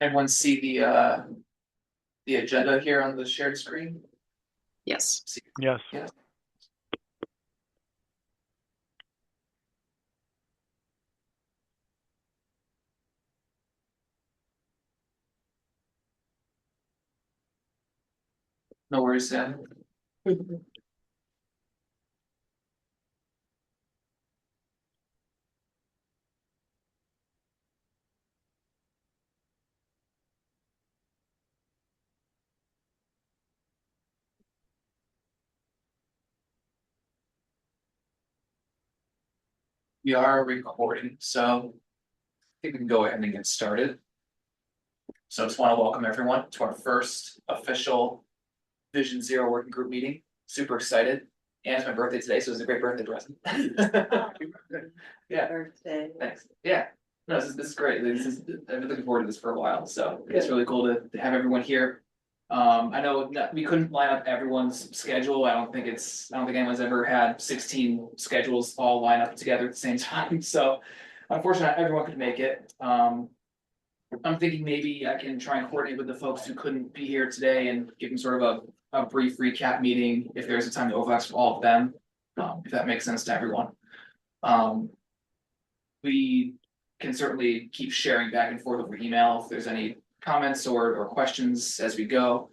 Everyone see the agenda here on the shared screen? Yes. See, Yes. yeah, no worries, Sam. We are recording, so I think we can go ahead and get started. So I just want to welcome everyone to our first official Vision Zero working group meeting. Super excited. And it's my birthday today, so it's a great birthday present. Yeah, Birthday. thanks. Yeah, no, this is great. I've been looking forward to this for a while, so it's really cool to have everyone here. I know that we couldn't line up everyone's schedule. I don't think anyone's ever had 16 schedules all line up together at the same time. So unfortunately, not everyone could make it. I'm thinking maybe I can try and coordinate with the folks who couldn't be here today and give them sort of a brief recap meeting if there's a time that overlaps for all of them, if that makes sense to everyone. Um, we can certainly keep sharing back and forth over email if there's any comments or questions as we go.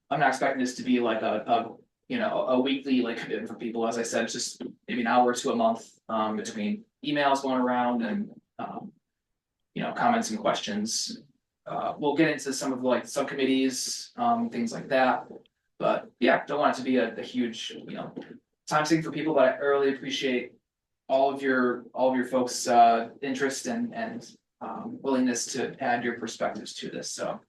I'm not expecting this to be like a weekly like commitment for people. As I said, just maybe an hour or two a month between emails going around and comments and questions. We'll get into some of like subcommittees, things like that. But yeah, don't want it to be a huge time sink for people, but I really appreciate all of your folks' interest and willingness to add your perspectives to this. So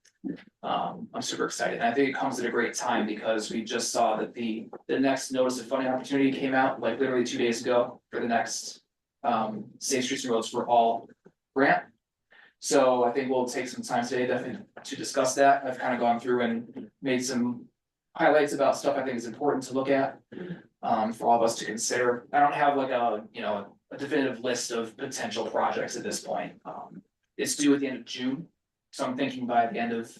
I'm super excited. And I think it comes at a great time because we just saw that the next notice of funding opportunity came out like literally 2 days ago for the next Safe Streets and Roads for All grant. So I think we'll take some time today definitely to discuss that. I've kind of gone through and made some highlights about stuff I think is important to look at for all of us to consider. I don't have like a definitive list of potential projects at this point. It's due at the end of June, so I'm thinking by the end of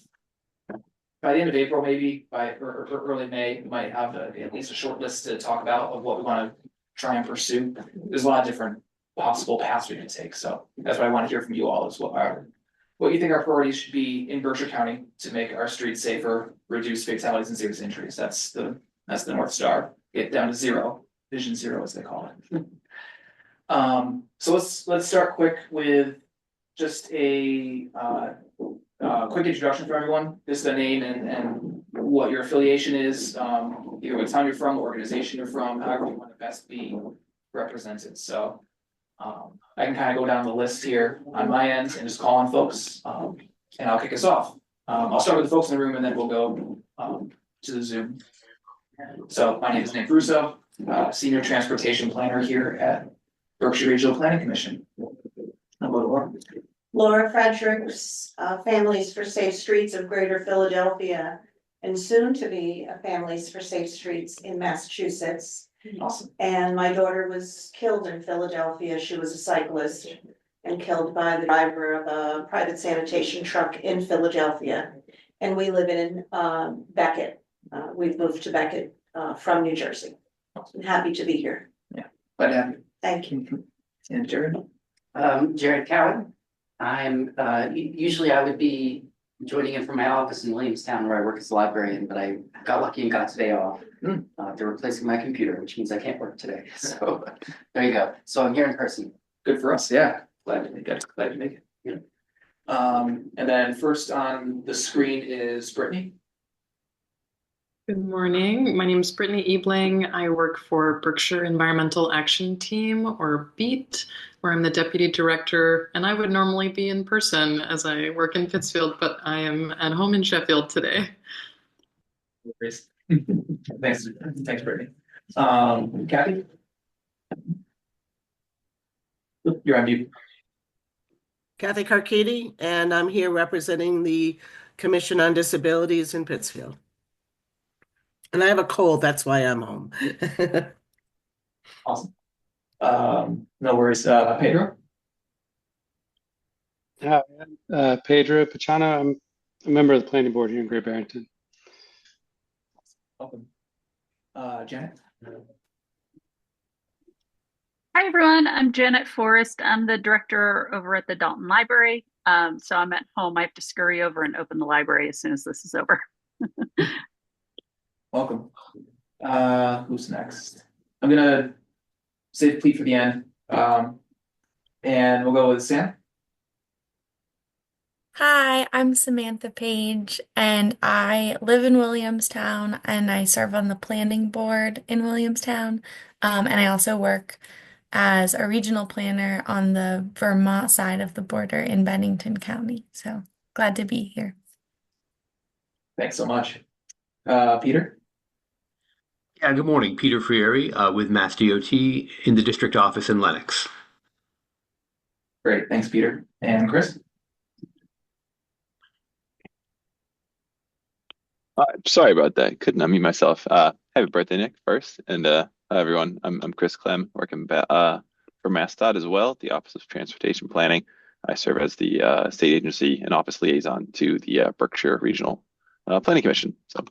April, maybe or early May, we might have at least a short list to talk about of what we want to try and pursue. There's a lot of different possible paths we can take, so that's what I want to hear from you all as well. What you think our priorities should be in Berkshire County to make our streets safer, reduce fatalities and serious injuries. That's the North Star. Get down to zero, Vision Zero as they call it. So let's start quick with just a quick introduction for everyone. This is the name and what your affiliation is, either what town you're from, what organization you're from, however you want to best be represented. So I can kind of go down the list here on my end and just call on folks, and I'll kick us off. I'll start with the folks in the room and then we'll go to the Zoom. So my name is Nick Russo, Senior Transportation Planner here at Berkshire Regional Planning Commission. Hello, Laura Fredericks, Families for Safe Streets of Greater Philadelphia, and soon to be a Families for Safe Streets in Massachusetts. awesome. And my daughter was killed in Philadelphia. She was a cyclist and killed by the driver of a private sanitation truck in Philadelphia. And we live in Beckett. We've moved to Beckett from New Jersey. I'm happy to be here. Glad to have you. Thank you. And Jared. Jared Cowan. I'm usually I would be joining in from my office in Williamstown where I work as a librarian, but I got lucky and got today off. They're replacing my computer, which means I can't work today. So there you go. So I'm here in person. Good for us, yeah. Glad to make it. Yeah. And then first on the screen is Brittany. Good morning. My name is Brittany Ebling. I work for Berkshire Environmental Action Team, or BEAT, where I'm the Deputy Director, and I would normally be in person as I work in Pittsfield, but I am at home in Sheffield today. Thanks, Brittany. Kathy? You're on mute. Kathy Carchidi, and I'm here representing the Commission on Disabilities in Pittsfield. And I have a cold, that's why I'm home. Awesome. No worries. Pedro? Pedro Pachano. I'm a member of the planning board here in Great Barrington. Welcome. Janet? Hi, everyone. I'm Janet Forrest. I'm the director over at the Dalton Library. So I'm at home. I have to scurry over and open the library as soon as this is over. Welcome. Who's next? I'm gonna save Pete for the end. And we'll go with Sam. Hi, I'm Samantha Page, and I live in Williamstown, and I serve on the planning board in Williamstown. And I also work as a regional planner on the Vermont side of the border in Bennington County. So glad to be here. Thanks so much. Peter? Yeah, good morning. Peter Frieri with Mass DOT in the district office in Lenox. Great, thanks, Peter. And Chris? Sorry about that. Couldn't unmute myself. Happy birthday, Nick, first. And hi, everyone. I'm Chris Clem, working for MassDOT as well, the Office of Transportation Planning. I serve as the state agency and office liaison to the Berkshire Regional Planning Commission. So,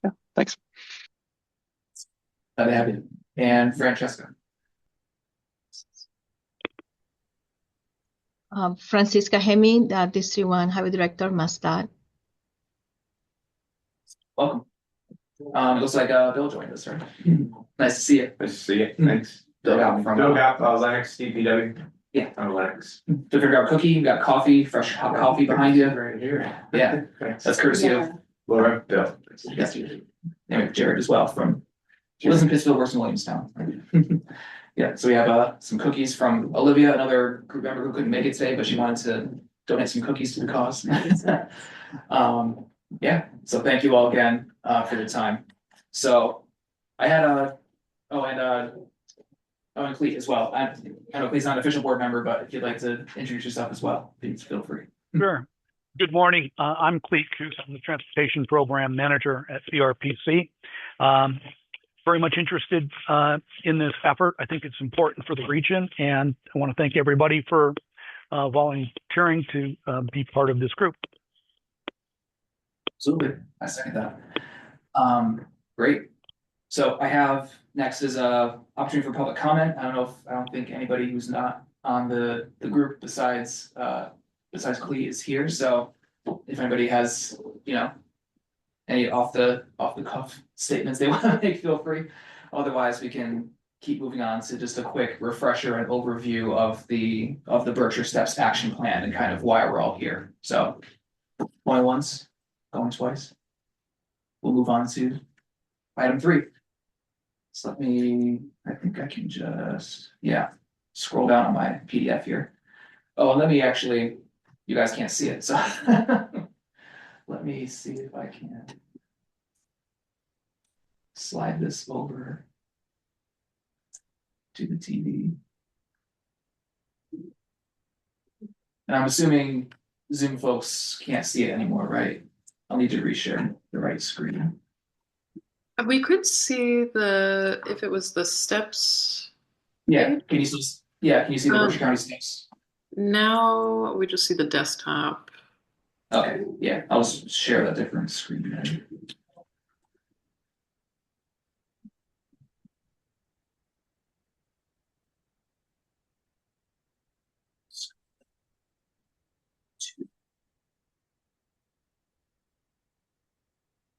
yeah, thanks. Glad to have you. And Francesca? Francisca Hemi, District 1 Highway Director, MassDOT. Welcome. It looks like Bill joined us, right? Nice to see you. Nice to see you. Thanks. Bill got from Lennox, DPW. Yeah. I'm Lennox. Feel free to grab a cookie. You got coffee, fresh hot coffee behind you. Right here. Yeah, Thanks. that's courtesy of Laura, Bill. yes, and Jared as well from lives in Pittsfield, works in Williamstown. Yeah, so we have some cookies from Olivia, another group member who couldn't make it today, but she wanted to donate some cookies to the cause. Yeah, so thank you all again for your time. So I had and Cleet as well. I know Cleet's not an official board member, but if you'd like to introduce yourself as well, please feel free. Sure. Good morning. I'm Cleet Coos. I'm the Transportation Program Manager at CRPC. Very much interested in this effort. I think it's important for the region, and I want to thank everybody for volunteering to be part of this group. Absolutely, I second that. Great. So I have next is a opportunity for public comment. I don't think anybody who's not on the group besides Clee is here. So if anybody has, any off the cuff statements they want to make, feel free. Otherwise, we can keep moving on to just a quick refresher and overview of the Berkshire Steps action plan and kind of why we're all here. So going once, going twice. We'll move on to item 3. So I think I can just, scroll down on my PDF here. Oh, let me actually, you guys can't see it, so let me see if I can slide this over to the TV. And I'm assuming Zoom folks can't see it anymore, right? I'll need to reshare the right screen. We could see if it was the steps. Yeah, can you see the Berkshire County steps? Now we just see the desktop. Okay, yeah, I'll just share a different screen then.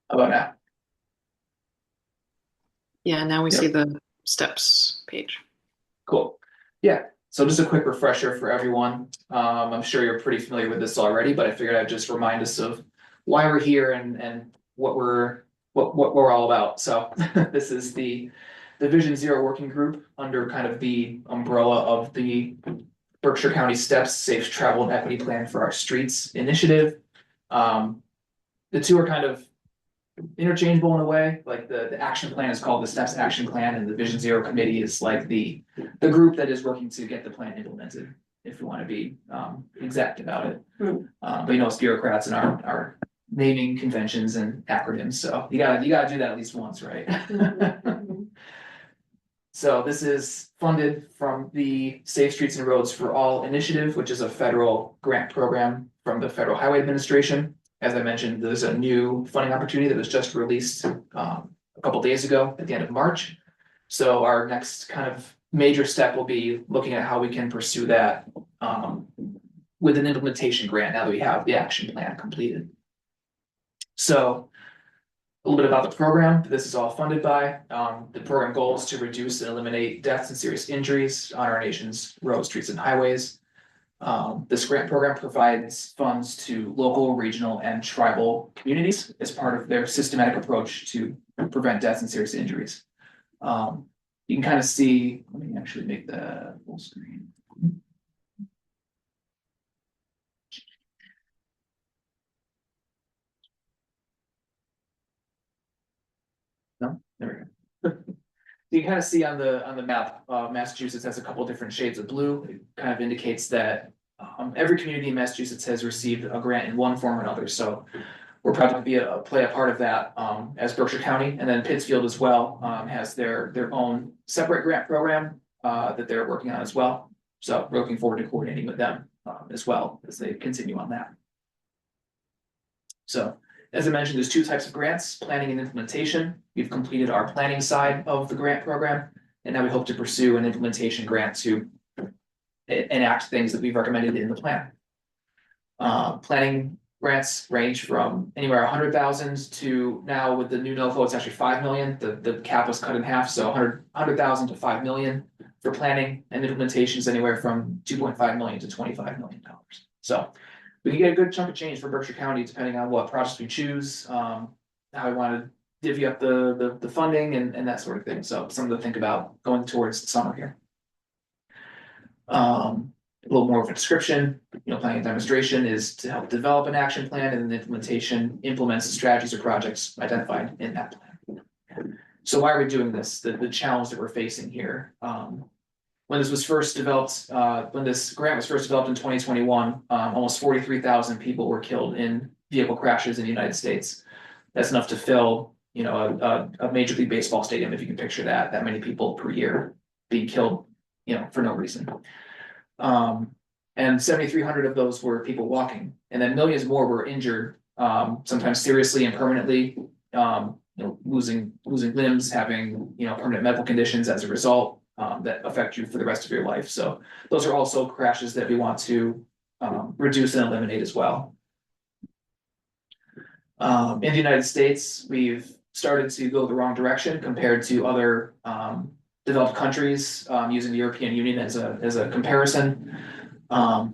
How about now? Yeah, now we see the steps page. Cool. Yeah, so just a quick refresher for everyone. I'm sure you're pretty familiar with this already, but I figured I'd just remind us of why we're here and what we're all about. So this is the Vision Zero working group under kind of the umbrella of the Berkshire County Steps Safe Travel and Equity Plan for Our Streets initiative. The two are kind of interchangeable in a way. Like the action plan is called the Steps Action Plan, and the Vision Zero Committee is like the group that is working to get the plan implemented, if you want to be exact about it. But us bureaucrats and our naming conventions and acronyms, so you gotta do that at least once, right? So this is funded from the Safe Streets and Roads for All initiative, which is a federal grant program from the Federal Highway Administration. As I mentioned, there's a new funding opportunity that was just released a couple days ago at the end of March. So our next kind of major step will be looking at how we can pursue that with an implementation grant now that we have the action plan completed. So a little bit about the program. This is all funded by. The program goal is to reduce and eliminate deaths and serious injuries on our nation's roads, streets, and highways. This grant program provides funds to local, regional, and tribal communities as part of their systematic approach to prevent deaths and serious injuries. You can kind of see, let me actually make the full screen. No, there we go. You kind of see on the map, Massachusetts has a couple different shades of blue. It kind of indicates that every community in Massachusetts has received a grant in one form or another. So we're proud to play a part of that as Berkshire County, and then Pittsfield as well has their own separate grant program that they're working on as well. So we're looking forward to coordinating with them as well as they continue on that. So as I mentioned, there's two types of grants, planning and implementation. We've completed our planning side of the grant program, and now we hope to pursue an implementation grant to enact things that we've recommended in the plan. Planning grants range from anywhere 100,000 to now with the new NOFO, it's actually 5 million. The cap was cut in half, so 100,000 to 5 million for planning, and implementation is anywhere from 2.5 million to $25 million. So we can get a good chunk of change for Berkshire County depending on what projects we choose, how we want to divvy up the funding and that sort of thing. So something to think about going towards the summer here. A little more of a description, planning and demonstration is to help develop an action plan, and then the implementation implements the strategies or projects identified in that plan. So why are we doing this? The challenge that we're facing here. When this was first developed, when this grant was first developed in 2021, almost 43,000 people were killed in vehicle crashes in the United States. That's enough to fill, a Major League Baseball stadium, if you can picture that many people per year being killed, for no reason. And 7,300 of those were people walking, and then millions more were injured, sometimes seriously and permanently, losing limbs, having, permanent medical conditions as a result. That affect you for the rest of your life. So those are also crashes that we want to reduce and eliminate as well. In the United States, we've started to go the wrong direction compared to other developed countries, using the European Union as a comparison. Up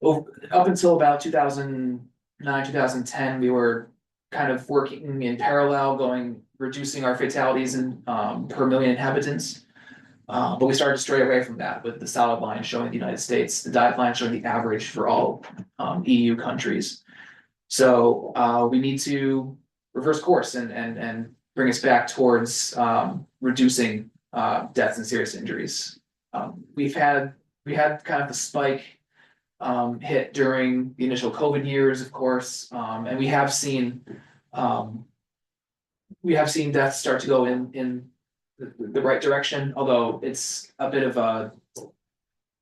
until about 2009, 2010, we were kind of working in parallel, reducing our fatalities per million inhabitants. But we started to stray away from that with the solid line showing the United States, the dotted line showing the average for all EU countries. So we need to reverse course and bring us back towards reducing deaths and serious injuries. We had kind of the spike hit during the initial COVID years, of course, and we have seen deaths start to go in the right direction, although it's a bit of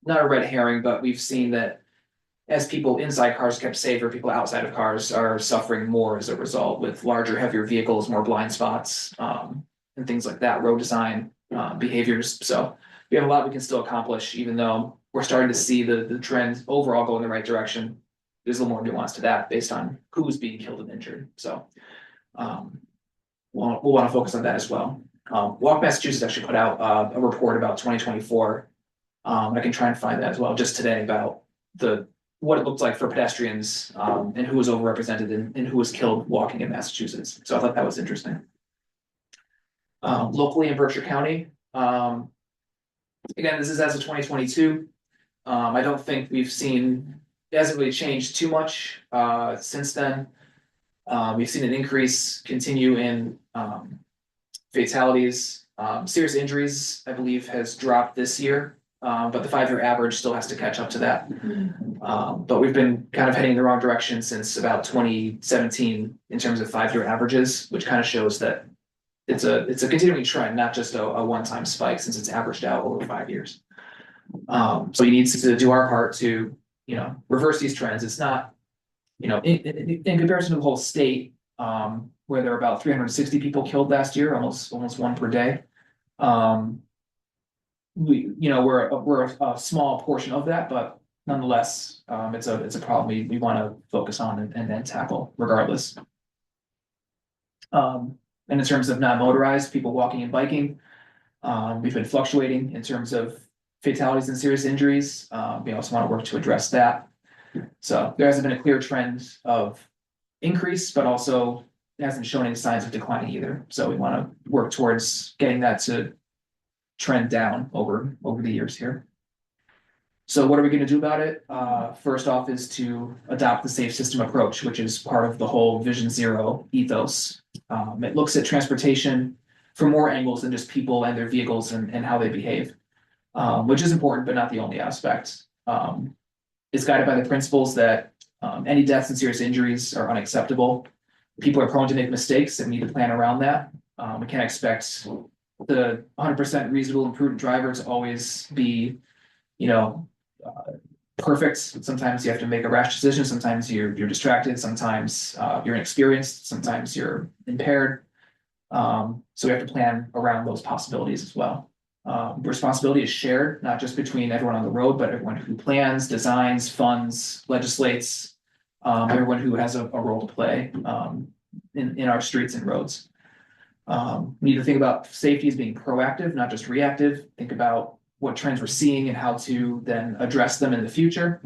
not a red herring, but we've seen that as people inside cars kept safer, people outside of cars are suffering more as a result, with larger, heavier vehicles, more blind spots, and things like that, road design, behaviors. So we have a lot we can still accomplish, even though we're starting to see the trend overall go in the right direction. There's a little more nuance to that based on who's being killed and injured. So we'll want to focus on that as well. Walk Massachusetts actually put out a report about 2024. I can try and find that as well just today about what it looked like for pedestrians and who was overrepresented and who was killed walking in Massachusetts. So I thought that was interesting. Locally in Berkshire County, again, this is as of 2022. I don't think it hasn't really changed too much since then. We've seen an increase continue in fatalities. Serious injuries, I believe, has dropped this year, but the 5-year average still has to catch up to that. But we've been kind of heading in the wrong direction since about 2017 in terms of 5-year averages, which kind of shows that it's a continuing trend, not just a one-time spike, since it's averaged out over 5 years. So we need to do our part to, reverse these trends. It's not, in comparison to the whole state, where there are about 360 people killed last year, almost one per day. We're a small portion of that, but nonetheless, it's a problem we want to focus on and tackle regardless. And in terms of non-motorized, people walking and biking, we've been fluctuating in terms of fatalities and serious injuries. We also want to work to address that. So there hasn't been a clear trend of increase, but also it hasn't shown any signs of declining either. So we want to work towards getting that to trend down over the years here. So what are we going to do about it? First off is to adopt the safe system approach, which is part of the whole Vision Zero ethos. It looks at transportation from more angles than just people and their vehicles and how they behave, which is important, but not the only aspect. It's guided by the principles that any deaths and serious injuries are unacceptable. People are prone to make mistakes and we need to plan around that. We can't expect the 100% reasonable and prudent driver to always be, perfect. Sometimes you have to make a rash decision. Sometimes you're distracted. Sometimes you're inexperienced. Sometimes you're impaired. So we have to plan around those possibilities as well. Responsibility is shared, not just between everyone on the road, but everyone who plans, designs, funds, legislates, everyone who has a role to play in our streets and roads. We need to think about safety as being proactive, not just reactive. Think about what trends we're seeing and how to then address them in the future.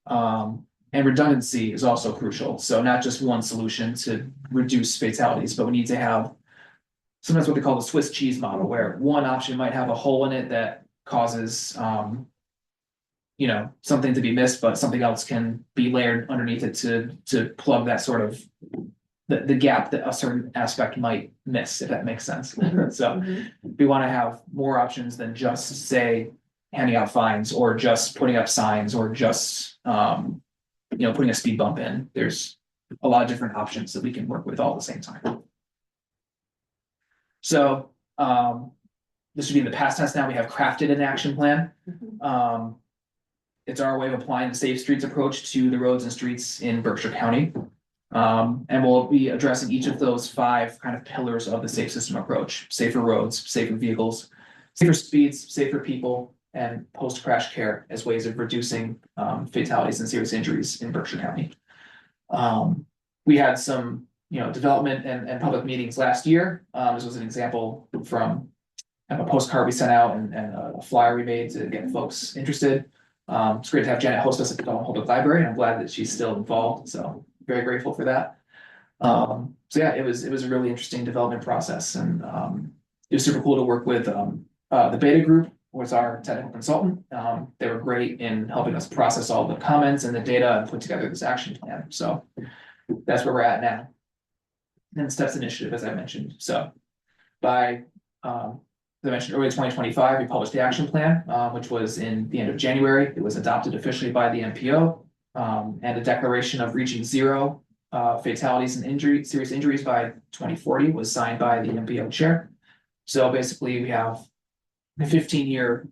And redundancy is also crucial. So not just one solution to reduce fatalities, but we need to have sometimes what they call the Swiss cheese model, where one option might have a hole in it that causes, something to be missed, but something else can be layered underneath it to plug that sort of the gap that a certain aspect might miss, if that makes sense. So we want to have more options than just, say, handing out fines or just putting up signs or just, putting a speed bump in. There's a lot of different options that we can work with all at the same time. So this would be in the past tense now. We have crafted an action plan. It's our way of applying the Safe Streets approach to the roads and streets in Berkshire County. And we'll be addressing each of those 5 kind of pillars of the safe system approach: safer roads, safer vehicles, safer speeds, safer people, and post-crash care as ways of reducing fatalities and serious injuries in Berkshire County. We had some, development and public meetings last year. This was an example from a postcard we sent out and a flyer we made to get folks interested. It's great to have Janet host us at the Dalton Public Library, and I'm glad that she's still involved. So very grateful for that. So yeah, it was a really interesting development process, and it was super cool to work with the Beta Group was our technical consultant. They were great in helping us process all the comments and the data and put together this action plan. So that's where we're at now. And STEPS initiative, as I mentioned. So by as I mentioned, early 2025, we published the action plan, which was in the end of January. It was adopted officially by the MPO, and a declaration of reaching 0 fatalities and serious injuries by 2040 was signed by the MPO chair. So basically, we have a 15-year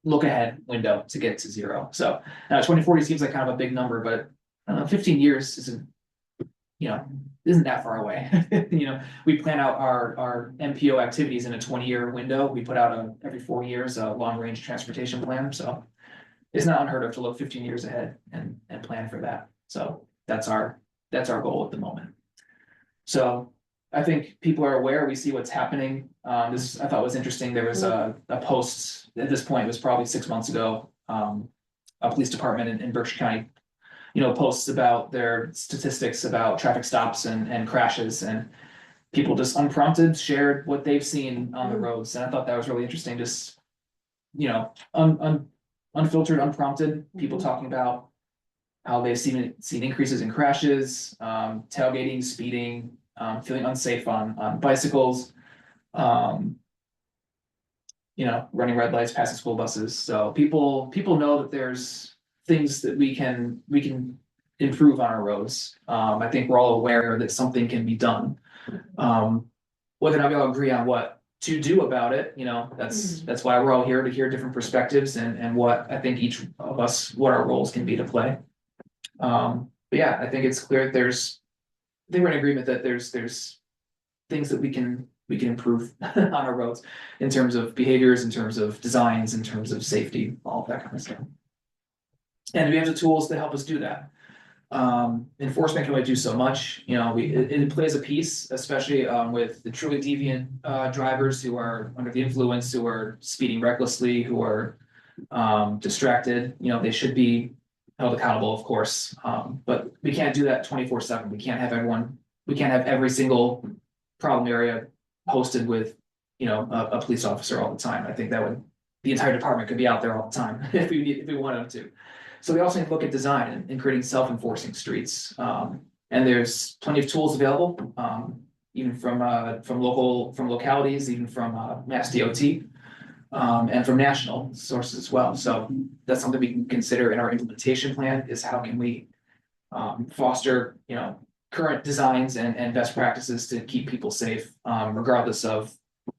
look ahead window to get to 0. So now 2040 seems like kind of a big number, but 15 years isn't that far away. We plan out our MPO activities in a 20-year window. We put out every 4 years a long-range transportation plan. So it's not unheard of to look 15 years ahead and plan for that. So that's our goal at the moment. So I think people are aware. We see what's happening. This I thought was interesting. There was a post at this point. It was probably 6 months ago. A police department in Berkshire County, posts about their statistics about traffic stops and crashes, and people just unprompted shared what they've seen on the roads. And I thought that was really interesting. Just, unfiltered, unprompted, people talking about how they've seen increases in crashes, tailgating, speeding, feeling unsafe on bicycles, running red lights, passing school buses. So people know that there's things that we can improve on our roads. I think we're all aware that something can be done. whether or not we all agree on what to do about it, that's why we're all here, to hear different perspectives and what I think each of us, what our roles can be to play. But yeah, I think it's clear that I think we're in agreement that there's things that we can improve on our roads in terms of behaviors, in terms of designs, in terms of safety, all of that kind of stuff. And we have the tools to help us do that. Enforcement can only do so much, it plays a piece, especially with the truly deviant drivers who are under the influence, who are speeding recklessly, who are distracted. They should be held accountable, of course, but we can't do that 24/7. We can't have every single problem area posted with a police officer all the time. I think the entire department could be out there all the time if we wanted to. So we also need to look at design and creating self-enforcing streets. And there's plenty of tools available, even from localities, even from Mass DOT, and from national sources as well. So that's something we can consider in our implementation plan, is how can we foster, current designs and best practices to keep people safe, regardless of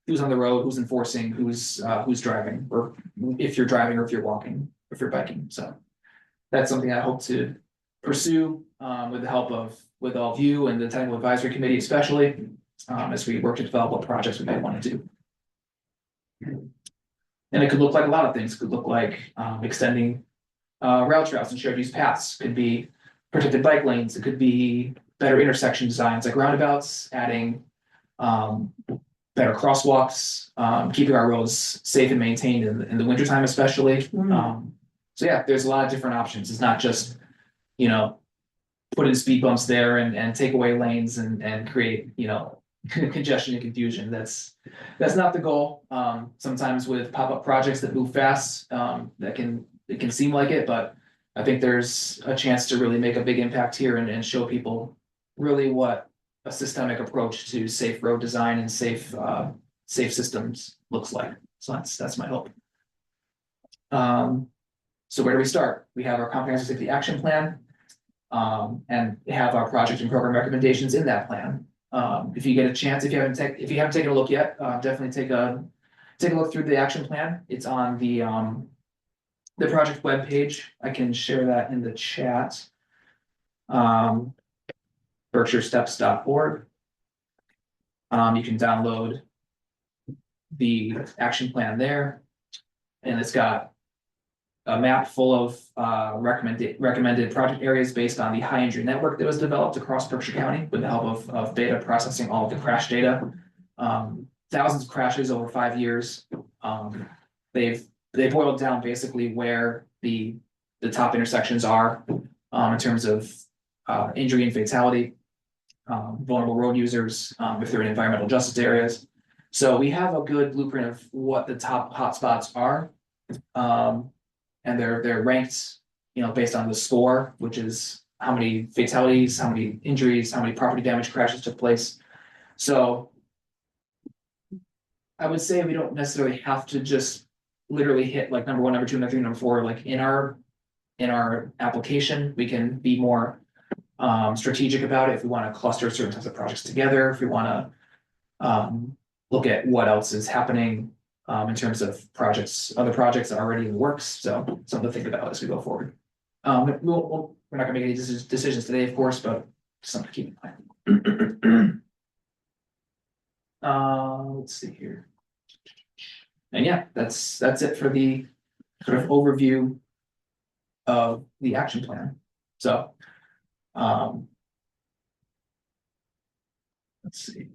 who's on the road, who's enforcing, who's driving, or if you're driving, or if you're walking, or if you're biking. So that's something I hope to pursue with the help with all of you and the technical advisory committee, especially as we work to develop what projects we might want to do. And it could look like a lot of things. It could look like extending rail trails and shared use paths. It could be protected bike lanes. It could be better intersection designs like roundabouts, adding better crosswalks, keeping our roads safe and maintained in the wintertime especially. So yeah, there's a lot of different options. It's not just, put in speed bumps there and take away lanes and create, congestion and confusion. That's not the goal. Sometimes with pop-up projects that move fast, it can seem like it, but I think there's a chance to really make a big impact here and show people really what a systemic approach to safe road design and safe systems looks like. So that's my hope. So where do we start? We have our comprehensive safety action plan, and have our project and program recommendations in that plan. If you get a chance, if you haven't taken a look yet, definitely take a look through the action plan. It's on the project webpage. I can share that in the chat. BerkshireSteps.org. You can download the action plan there, and it's got a map full of recommended project areas based on the high injury network that was developed across Berkshire County with the help of data processing all of the crash data. Thousands of crashes over 5 years. They boiled down basically where the top intersections are in terms of injury and fatality, vulnerable road users, if they're in environmental justice areas. So we have a good blueprint of what the top hotspots are. And they're ranked, based on the score, which is how many fatalities, how many injuries, how many property damage crashes took place. So I would say we don't necessarily have to just literally hit like number 1, number 2, number 3, number 4, like in our application. We can be more strategic about it if we want to cluster certain types of projects together, if we want to look at what else is happening in terms of other projects that are already in the works. So something to think about as we go forward. We're not gonna make any decisions today, of course, but something to keep in mind. Let's see here. And yeah, that's it for the sort of overview of the action plan. So let's see.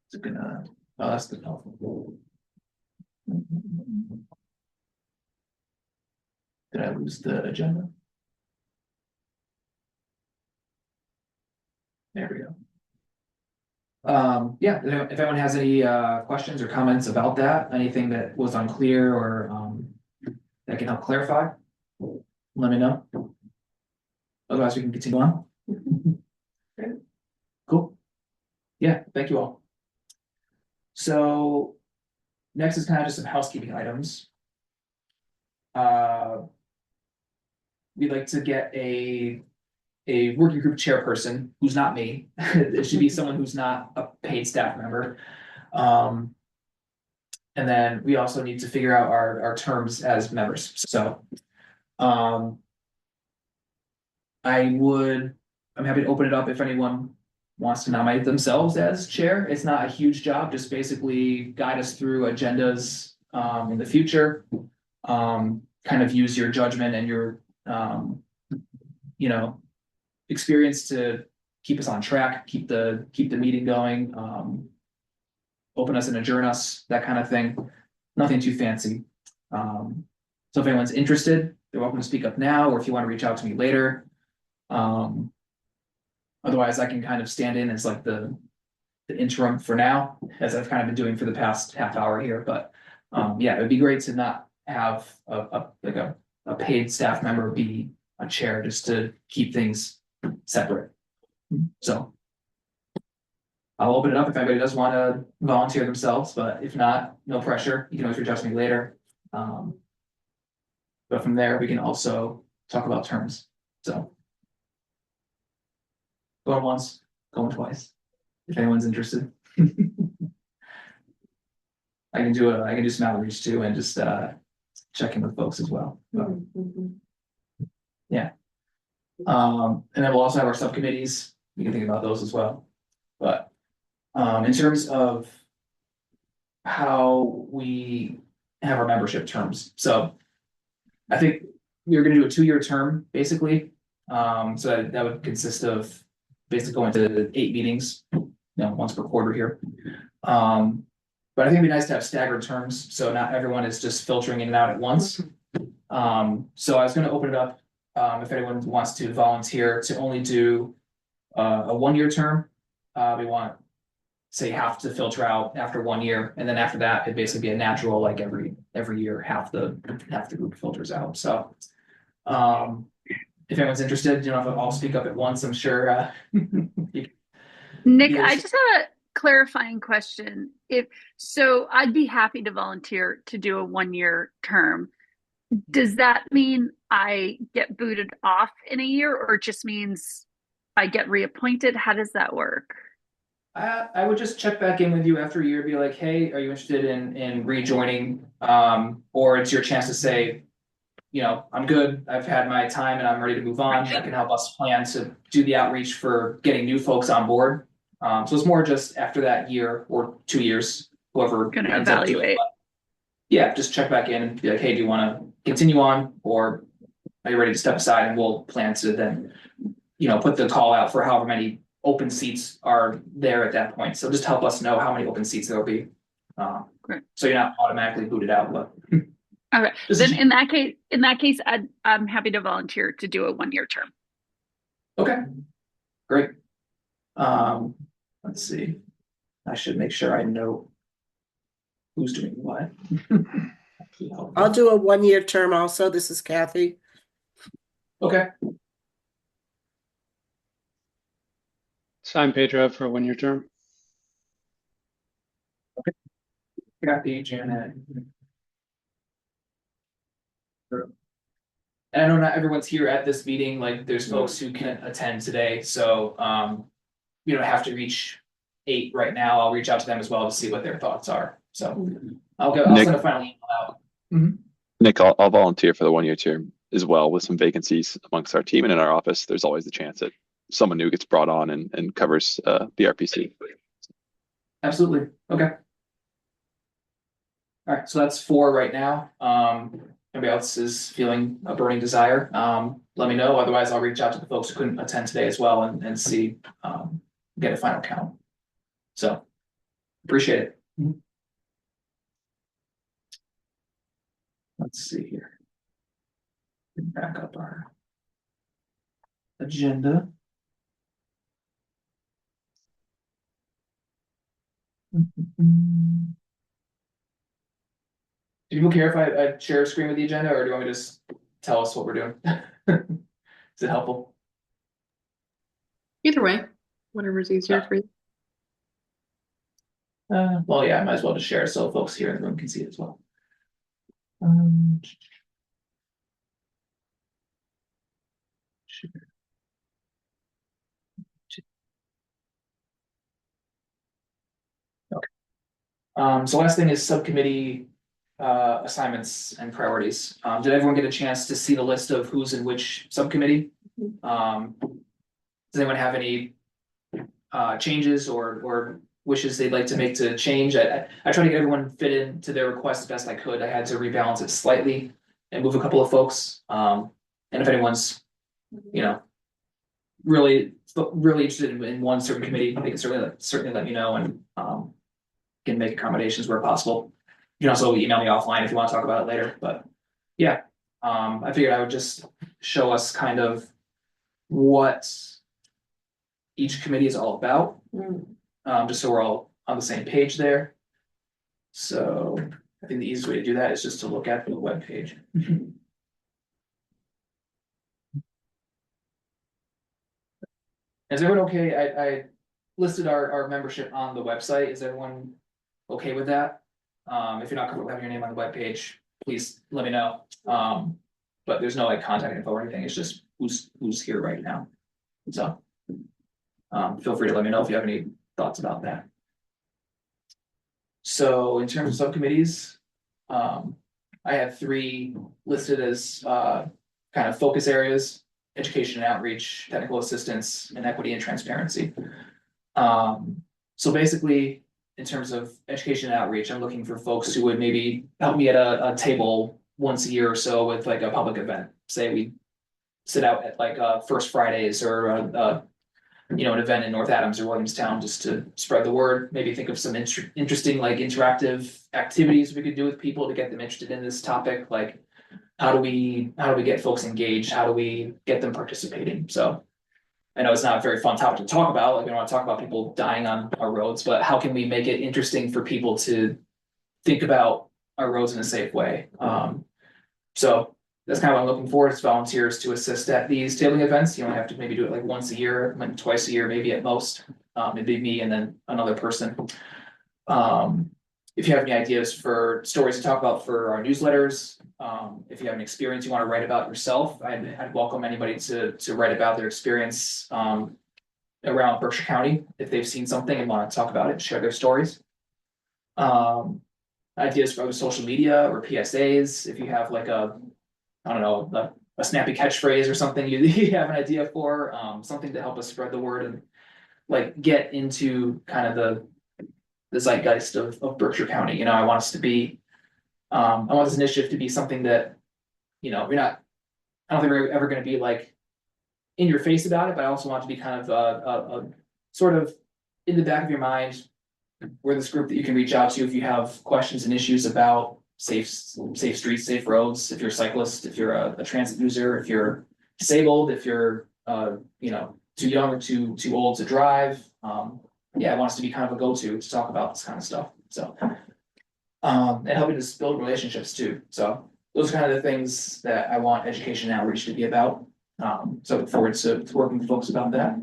Is it gonna? Oh, that's the helpful. Did I lose the agenda? There we go. Yeah, if anyone has any questions or comments about that, anything that was unclear or that can help clarify, let me know. Otherwise, we can continue on. Cool. Yeah, thank you all. So next is kind of just some housekeeping items. We'd like to get a a working group chairperson who's not me. It should be someone who's not a paid staff member. And then we also need to figure out our terms as members, so. I'm happy to open it up if anyone wants to nominate themselves as chair. It's not a huge job, just basically guide us through agendas in the future. Kind of use your judgment and your experience to keep us on track, keep the meeting going, open us and adjourn us, that kind of thing. Nothing too fancy. So if anyone's interested, they're welcome to speak up now, or if you want to reach out to me later. Otherwise, I can kind of stand in as like the interim for now, as I've kind of been doing for the past half hour here. But yeah, it would be great to not have a paid staff member be a chair, just to keep things separate. So I'll open it up if anybody does want to volunteer themselves, but if not, no pressure. You can always reach out to me later. But from there, we can also talk about terms. So going once, going twice, if anyone's interested. I can do some outreach too, and just check in with folks as well. But, yeah. And then we'll also have our subcommittees. We can think about those as well. But in terms of how we have our membership terms, so I think we're going to do a 2-year term, basically. So that would consist of basically going to 8 meetings, once per quarter here. But I think it'd be nice to have staggered terms, so not everyone is just filtering in and out at once. So I was going to open it up, if anyone wants to volunteer to only do a 1-year term. We want, say, half to filter out after 1 year, and then after that, it'd basically be a natural, like every year, half the group filters out. So if anyone's interested, if I'll speak up at once, I'm sure. Nick, I just have a clarifying question. So I'd be happy to volunteer to do a 1-year term. Does that mean I get booted off in a year, or it just means I get reappointed? How does that work? I would just check back in with you after a year, be like, hey, are you interested in rejoining? Or it's your chance to say, I'm good, I've had my time and I'm ready to move on. That can help us plan to do the outreach for getting new folks on board. So it's more just after that year or 2 years, whoever Gonna ends up doing it. evaluate. But yeah, just check back in and be like, hey, do you want to continue on, or are you ready to step aside? And we'll plan to then, put the call out for however many open seats are there at that point. So just help us know how many open seats there will be. Great. So you're not automatically booted out, but. Okay, then in that case, I'm happy to volunteer to do a 1-year term. Okay, great. Let's see. I should make sure I know who's doing what. I'll do a 1-year term also. This is Kathy. Okay. Sign Pedro for a 1-year term. Kathy, Janet. And I know not everyone's here at this meeting, like there's folks who can attend today, so you don't have to reach 8 right now. I'll reach out to them as well to see what their thoughts are. So I'll send a final email out. Nick, I'll volunteer for the 1-year term as well, with some vacancies amongst our team and in our office. There's always the chance that someone new gets brought on and covers BRPC. Absolutely. Okay. All right, so that's 4 right now. Anybody else is feeling a burning desire, let me know. Otherwise, I'll reach out to the folks who couldn't attend today as well and see, get a final count. So appreciate it. Let's see here. Back up our agenda. Do people care if I share a screen with the agenda, or do you want me to just tell us what we're doing? Is it helpful? Either way, whatever's easier for you. Well, yeah, I might as well just share it so folks here in the room can see it as well. Sure. So last thing is subcommittee assignments and priorities. Did everyone get a chance to see the list of who's in which subcommittee? Does anyone have any changes or wishes they'd like to make to change? I tried to get everyone fit into their request the best I could. I had to rebalance it slightly and move a couple of folks. And if anyone's, you know, really interested in one certain committee, they can certainly let me know and can make accommodations where possible. You can also email me offline if you want to talk about it later, but yeah. I figured I would just show us kind of what each committee is all about. Just so we're all on the same page there. So I think the easiest way to do that is just to look at the webpage. Is everyone okay? I listed our membership on the website. Is everyone okay with that? If you're not comfortable having your name on the webpage, please let me know. But there's no like contact info or anything. It's just who's here right now. So feel free to let me know if you have any thoughts about that. So in terms of subcommittees, I have 3 listed as kind of focus areas: education and outreach, technical assistance, and equity and transparency. So basically, in terms of education and outreach, I'm looking for folks who would maybe help me at a table once a year or so with like a public event. Say we sit out at like First Fridays or you know, an event in North Adams or Williamstown just to spread the word. Maybe think of some interesting like interactive activities we could do with people to get them interested in this topic. Like how do we get folks engaged? How do we get them participating? So I know it's not a very fun topic to talk about. Like we don't want to talk about people dying on our roads, but how can we make it interesting for people to think about our roads in a safe way? So that's kind of what I'm looking for, is volunteers to assist at these tabling events. You only have to maybe do it like once a year, maybe twice a year, maybe at most. It'd be me and then another person. If you have any ideas for stories to talk about for our newsletters, if you have an experience you want to write about yourself, I'd welcome anybody to write about their experience around Berkshire County. If they've seen something and want to talk about it, share their stories. Ideas for social media or PSAs. If you have like I don't know, a snappy catchphrase or something you have an idea for, something to help us spread the word and like get into kind of the zeitgeist of Berkshire County. You know, I want us to be, I want this initiative to be something that, you know, I don't think we're ever going to be like in your face about it, but I also want it to be kind of a sort of in the back of your mind. We're this group that you can reach out to if you have questions and issues about safe streets, safe roads, if you're a cyclist, if you're a transit user, if you're disabled, if you're you know, too young or too old to drive. Yeah, I want us to be kind of a go-to to talk about this kind of stuff. So and helping us build relationships too. So those are kind of the things that I want education and outreach to be about. So I look forward to working with folks about that.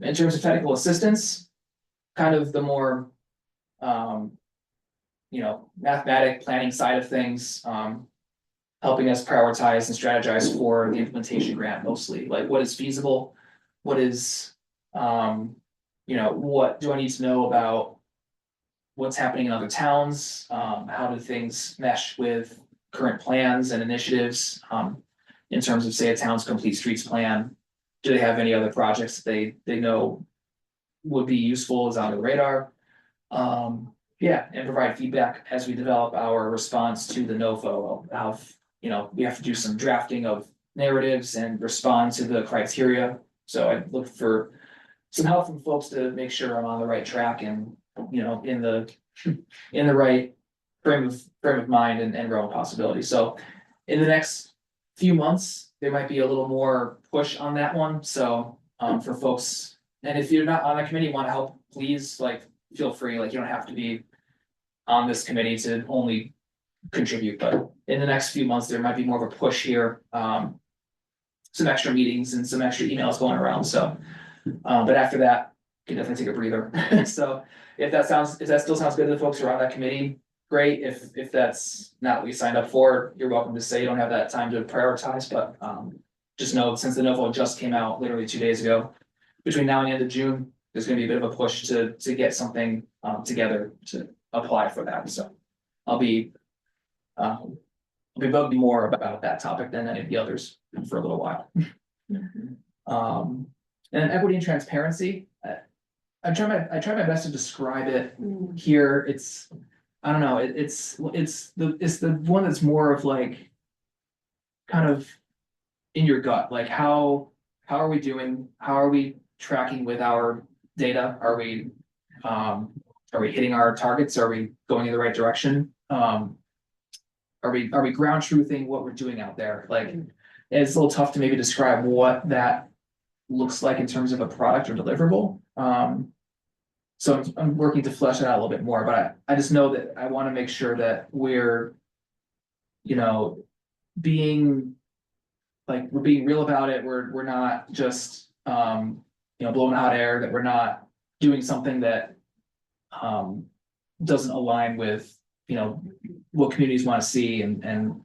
In terms of technical assistance, kind of the more you know, mathematic planning side of things, helping us prioritize and strategize for the implementation grant mostly. Like what is feasible? What is, you know, what do I need to know about what's happening in other towns? How do things mesh with current plans and initiatives in terms of, say, a town's complete streets plan? Do they have any other projects that they know would be useful, is on the radar? Yeah, and provide feedback as we develop our response to the NOFO. You know, we have to do some drafting of narratives and respond to the criteria. So I look for some help from folks to make sure I'm on the right track and, you know, in the right frame of mind and realm of possibility. So in the next few months, there might be a little more push on that one. So for folks, and if you're not on the committee, want to help, please like feel free. Like you don't have to be on this committee to only contribute, but in the next few months, there might be more of a push here. Some extra meetings and some extra emails going around. So, but after that, you can definitely take a breather. So if that still sounds good to the folks who are on that committee, great. If that's not what you signed up for, you're welcome to say you don't have that time to prioritize, but just know since the NOFO just came out literally 2 days ago, between now and the end of June, there's gonna be a bit of a push to get something together to apply for that, so. I'll be bugging more about that topic than any of the others for a little while. And equity and transparency, I try my best to describe it here. It's, I don't know, it's the one that's more of like kind of in your gut, like how are we doing? How are we tracking with our data? Are we hitting our targets? Are we going in the right direction? Are we ground truthing what we're doing out there? Like, it's a little tough to maybe describe what that looks like in terms of a product or deliverable. So I'm working to flesh it out a little bit more, but I just know that I want to make sure that we're, you know, being real about it. We're not just, you know, blowing hot air, that we're not doing something that doesn't align with, you know, what communities want to see, and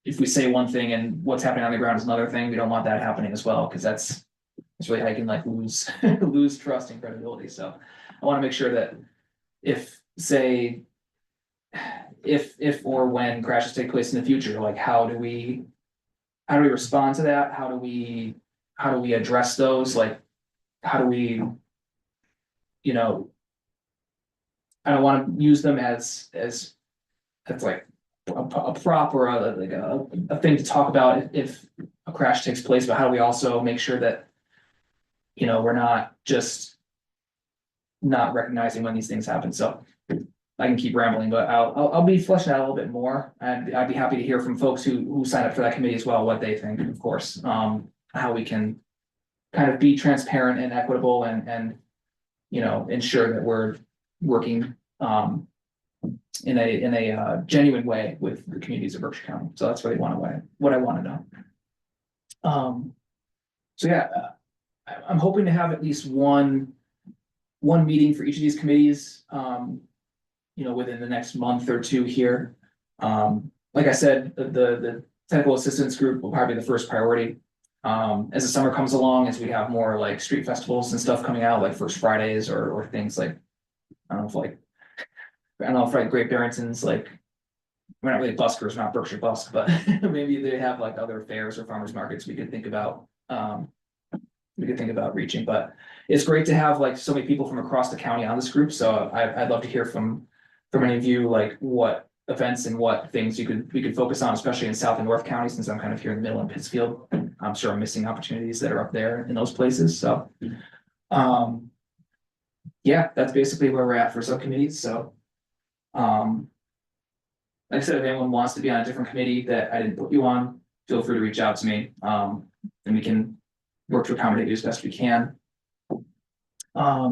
if we say one thing and what's happening on the ground is another thing, we don't want that happening as well, because that's really how you can like lose trust and credibility. So I want to make sure that if or when crashes take place in the future, like how do we respond to that? How do we address those? Like, how do we, you know, I don't want to use them as like a prop or a thing to talk about if a crash takes place, but how do we also make sure that, you know, we're not just not recognizing when these things happen. So I can keep rambling, but I'll be fleshing out a little bit more. And I'd be happy to hear from folks who sign up for that committee as well, what they think, of course, how we can kind of be transparent and equitable and, you know, ensure that we're working, in a genuine way with the communities of Berkshire County. So that's really what I want to know. So yeah, I'm hoping to have at least one meeting for each of these committees, you know, within the next month or two here. Like I said, the technical assistance group will probably be the first priority. As the summer comes along, as we have more like street festivals and stuff coming out, like First Fridays or things like, I don't know if like Great Barrington's, like, we're not really buskers, we're not Berkshire Busk, but maybe they have like other fairs or farmers markets we could think about. Reaching, but it's great to have like so many people from across the county on this group. So I'd love to hear from any of you, like what events and what things we could focus on, especially in South and North County, since I'm kind of here in the middle in Pittsfield. I'm sure I'm missing opportunities that are up there in those places. So yeah, that's basically where we're at for subcommittees. So like I said, if anyone wants to be on a different committee that I didn't put you on, feel free to reach out to me, and we can work to accommodate you as best we can. I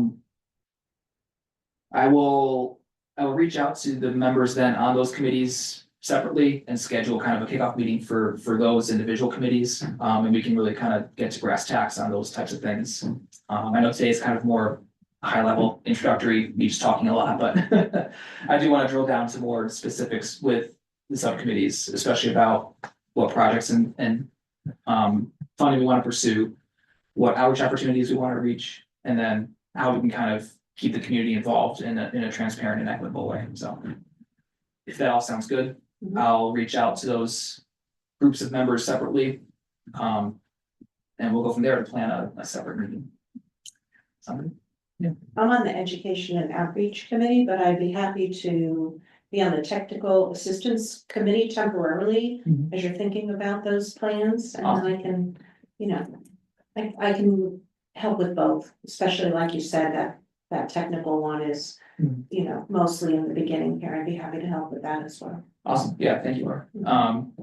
will reach out to the members then on those committees separately and schedule kind of a kickoff meeting for those individual committees. And we can really kind of get to brass tacks on those types of things. I know today is kind of more high level introductory, me just talking a lot, but I do want to drill down to more specifics with the subcommittees, especially about what projects and funding we want to pursue, what outreach opportunities we want to reach, and then how we can kind of keep the community involved in a transparent and equitable way. So if that all sounds good, I'll reach out to those groups of members separately. And we'll go from there to plan a separate meeting. Somebody? Yeah. I'm on the Education and Outreach Committee, but I'd be happy to be on the Technical Assistance Committee temporarily as you're thinking about those plans. And then I can, you know, I can help with both, especially like you said, that technical one is, you know, mostly in the beginning here. I'd be happy to help with that as well. Awesome. Yeah, thank you, Laura.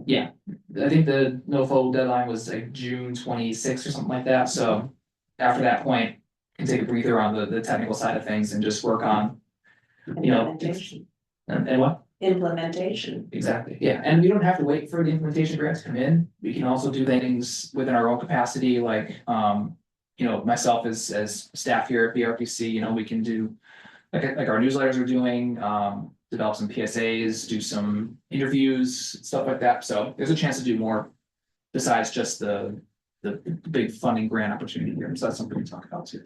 Yeah, I think the NoFo deadline was like June 26th or something like that. So after that point, can take a breather on the technical side of things and just work on, you know, and what? Implementation. Exactly. Yeah. And we don't have to wait for the implementation grants to come in. We can also do things within our own capacity, like, you know, myself as staff here at BRPC, you know, we can do like our newsletters are doing, develop some PSAs, do some interviews, stuff like that. So there's a chance to do more besides just the big funding grant opportunity here. So that's something we talk about too.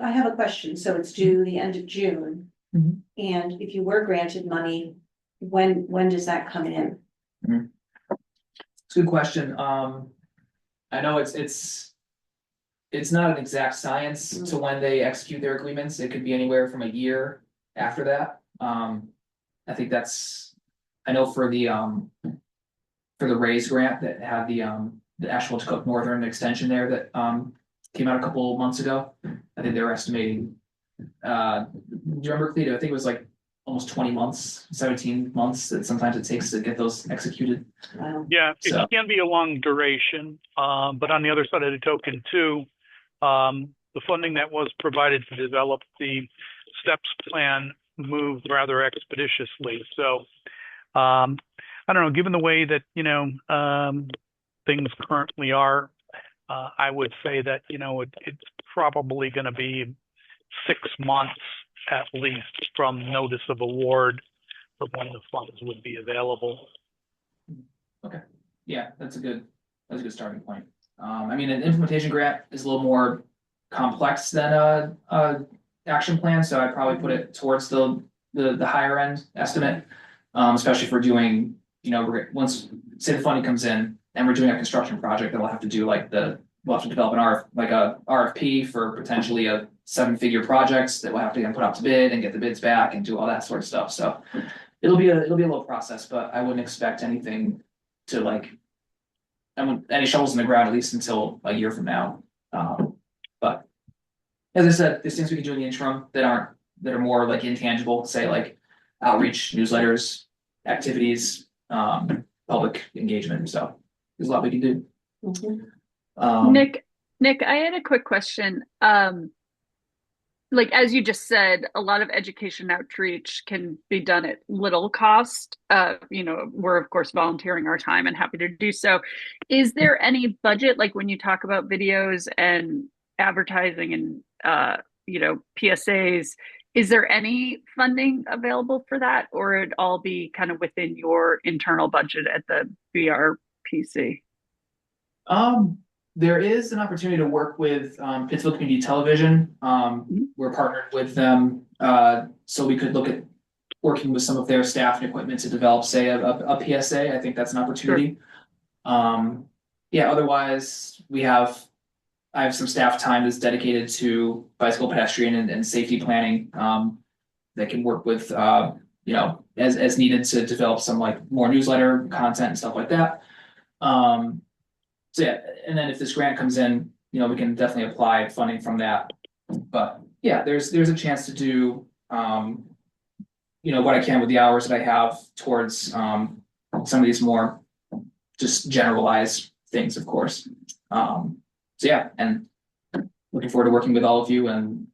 I have a question. So it's due the end of June. Mhm. And if you were granted money, when does that come in? It's a good question. I know it's not an exact science to when they execute their agreements. It could be anywhere from a year after that. I think I know for the RAISE grant that had the Asheville to Cook Northern extension there that came out a couple months ago. I think they were estimating, do you remember, Cleta? I think it was like almost 20 months, 17 months that sometimes it takes to get those executed. Wow. Yeah, it So- can be a long duration, but on the other side of the token too, the funding that was provided to develop the STEPS plan moved rather expeditiously. So, I don't know, given the way that, things currently are, I would say that, it's probably going to be 6 months at least from notice of award for when the funds would be available. Okay, yeah, that's a good starting point. I mean, an implementation grant is a little more complex than a action plan, so I'd probably put it towards the higher end estimate. Especially if we're doing, once, say the funding comes in and we're doing a construction project, then we'll have to do we'll have to develop a RFP for potentially a 7-figure projects that we'll have to then put out to bid and get the bids back and do all that sort of stuff. So it'll be a little process, but I wouldn't expect anything to any shovels in the ground, at least until a year from now. But as I said, there's things we can do in the interim that are more intangible, say outreach, newsletters, activities, public engagement. So there's a lot we can do. Nick, I had a quick question. As you just said, a lot of education outreach can be done at little cost. We're of course volunteering our time and happy to do so. Is there any budget, when you talk about videos and advertising and PSAs, is there any funding available for that, or it all be kind of within your internal budget at the BRPC? There is an opportunity to work with Pittsville Community Television. We're partnered with them, so we could look at working with some of their staff and equipment to develop, say, a PSA. I think that's an opportunity. Sure. Otherwise, I have some staff time that's dedicated to bicycle, pedestrian, and safety planning that can work with, as needed to develop some more newsletter content and stuff like that. So yeah, and then if this grant comes in, we can definitely apply funding from that. But yeah, there's a chance to do, what I can with the hours that I have towards some of these more just generalized things, of course. So yeah, and looking forward to working with all of you, and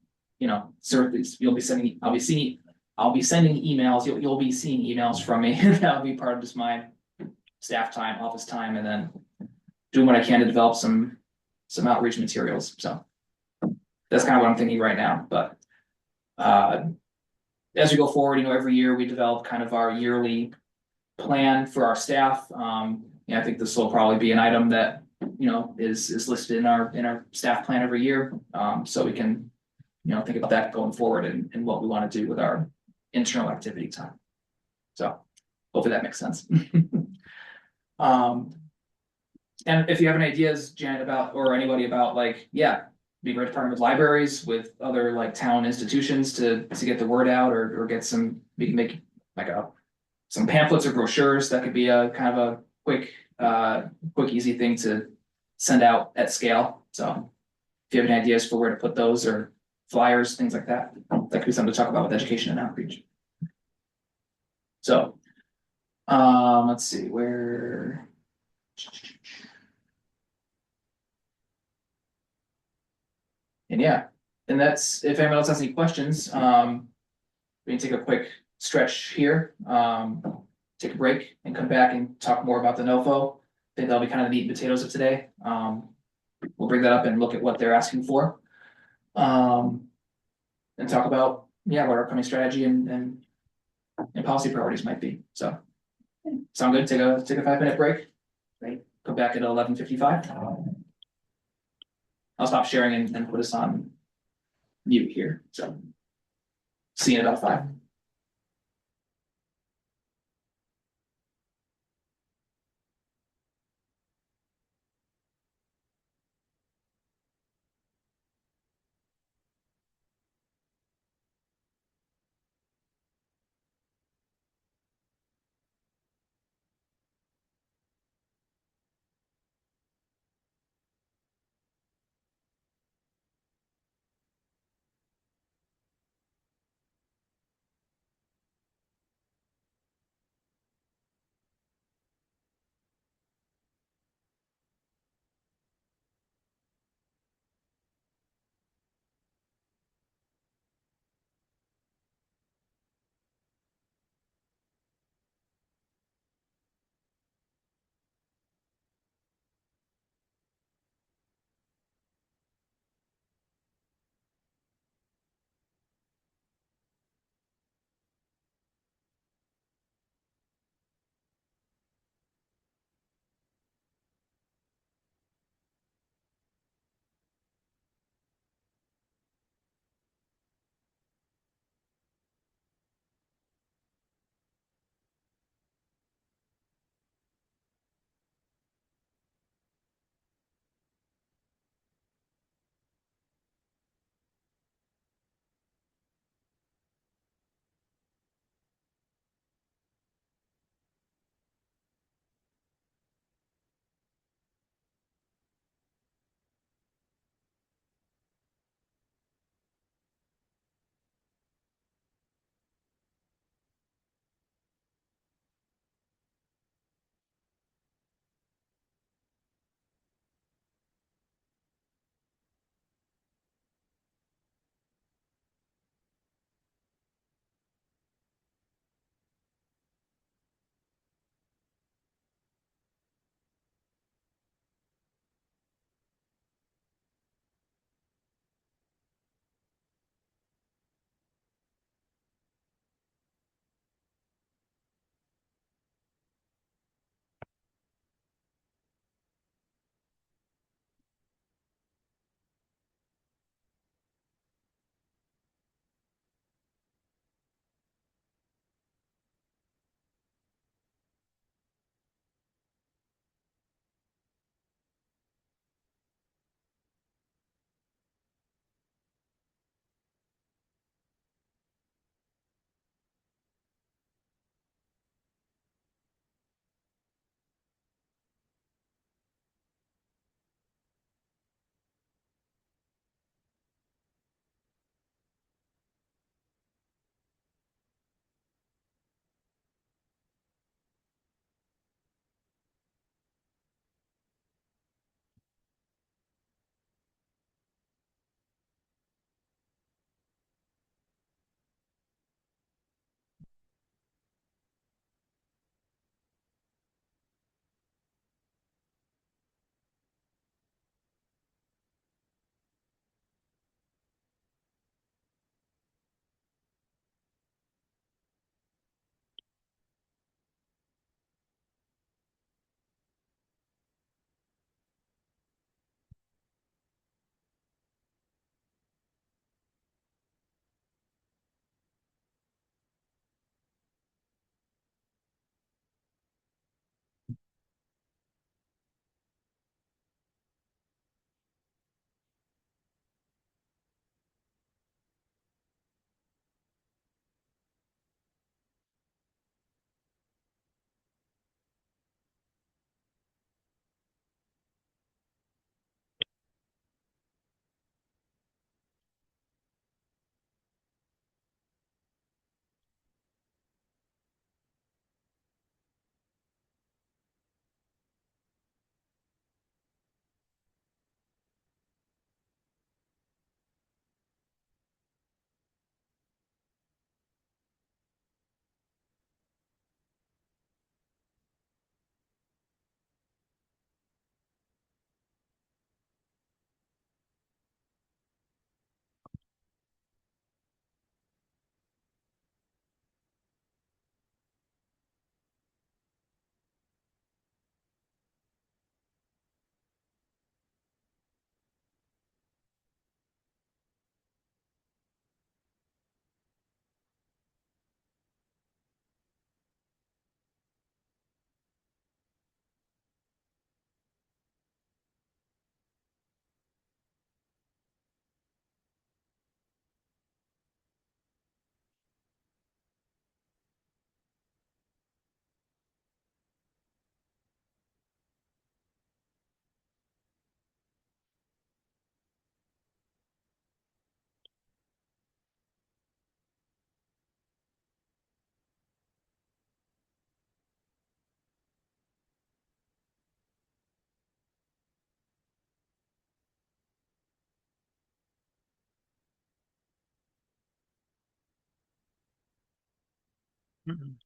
certainly I'll be sending emails. You'll be seeing emails from me. That'll be part of just my staff time, office time, and then doing what I can to develop some outreach materials. So that's kind of what I'm thinking right now. But as we go forward, every year we develop kind of our yearly plan for our staff. I think this will probably be an item that is listed in our staff plan every year. So we can think about that going forward and what we want to do with our internal activity time. So hopefully that makes sense. And if you have any ideas, Janet, or anybody about be great to partner with libraries, with other town institutions to get the word out, or get we can make some pamphlets or brochures. That could be a kind of a quick, easy thing to send out at scale. So if you have any ideas for where to put those, or flyers, things like that, that could be something to talk about with education and outreach. So let's see where. And yeah, and that's, if anyone else has any questions, we can take a quick stretch here, take a break and come back and talk more about the NOFO. I think that'll be kind of the meat and potatoes of today. We'll bring that up and look at what they're asking for. And talk about, what our upcoming strategy and policy priorities might be. So sound good? Take a 5-minute break. Right. Come back at 11:55. I'll stop sharing and put us on you here, so. See you in about 5. Mhm.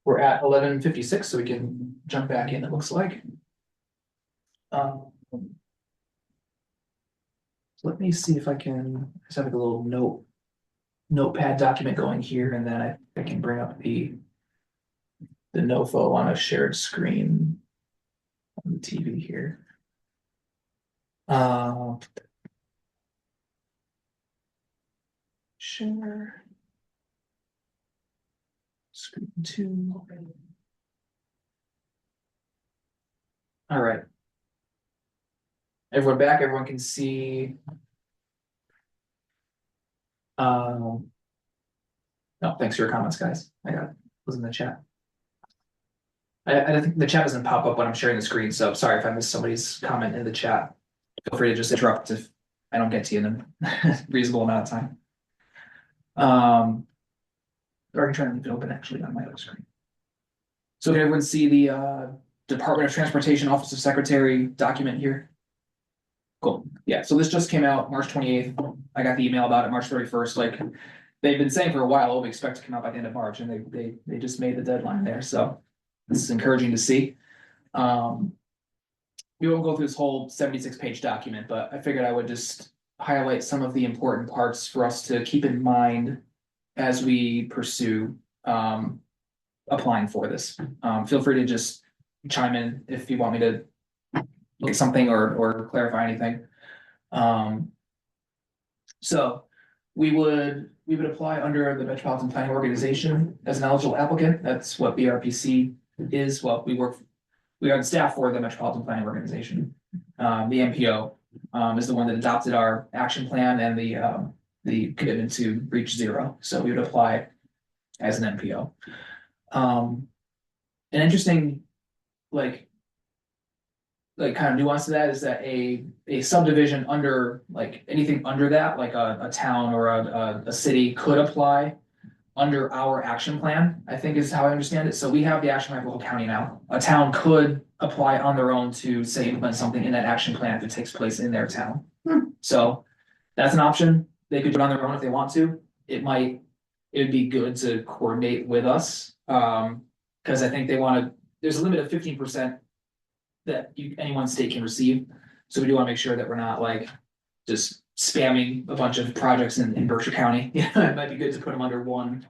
We're at 11:56, so we can jump back in, it looks like. Um, Let me see if I can, just have like a little notepad document going here, and then I can bring up the NOFO on a shared screen on the TV here. Share. Screen 2. All right. Everyone back, everyone can see. No, thanks for your comments, guys. I got it. Was in the chat. I think the chat doesn't pop up when I'm sharing the screen, so sorry if I missed somebody's comment in the chat. Feel free to just interrupt if I don't get to you in a reasonable amount of time. Or I can try and leave it open actually on my other screen. So can everyone see the Department of Transportation Office of Secretary document here? Cool. Yeah, so this just came out March 28th. I got the email about it March 31st. Like they've been saying for a while, oh, we expect to come out by the end of March, and they just made the deadline there. So this is encouraging to see. We won't go through this whole 76-page document, but I figured I would just highlight some of the important parts for us to keep in mind as we pursue applying for this. Feel free to just chime in if you want me to look at something or clarify anything. So we would apply under the Metropolitan Planning Organization as an eligible applicant. That's what BRPC is. Well, we are on staff for the Metropolitan Planning Organization. The MPO is the one that adopted our action plan and the commitment to reach zero. So we would apply as an MPO. An interesting, like kind of nuance to that is that a subdivision under, like anything under that, like a town or a city could apply under our action plan, I think is how I understand it. So we have the action plan for the whole county now. A town could apply on their own to say implement something in that action plan if it takes place in their town. So that's an option. They could do it on their own if they want to. It would be good to coordinate with us. Because I think there's a limit of 15% that any one state can receive. So we do want to make sure that we're not like just spamming a bunch of projects in Berkshire County. Yeah, it might be good to put them under one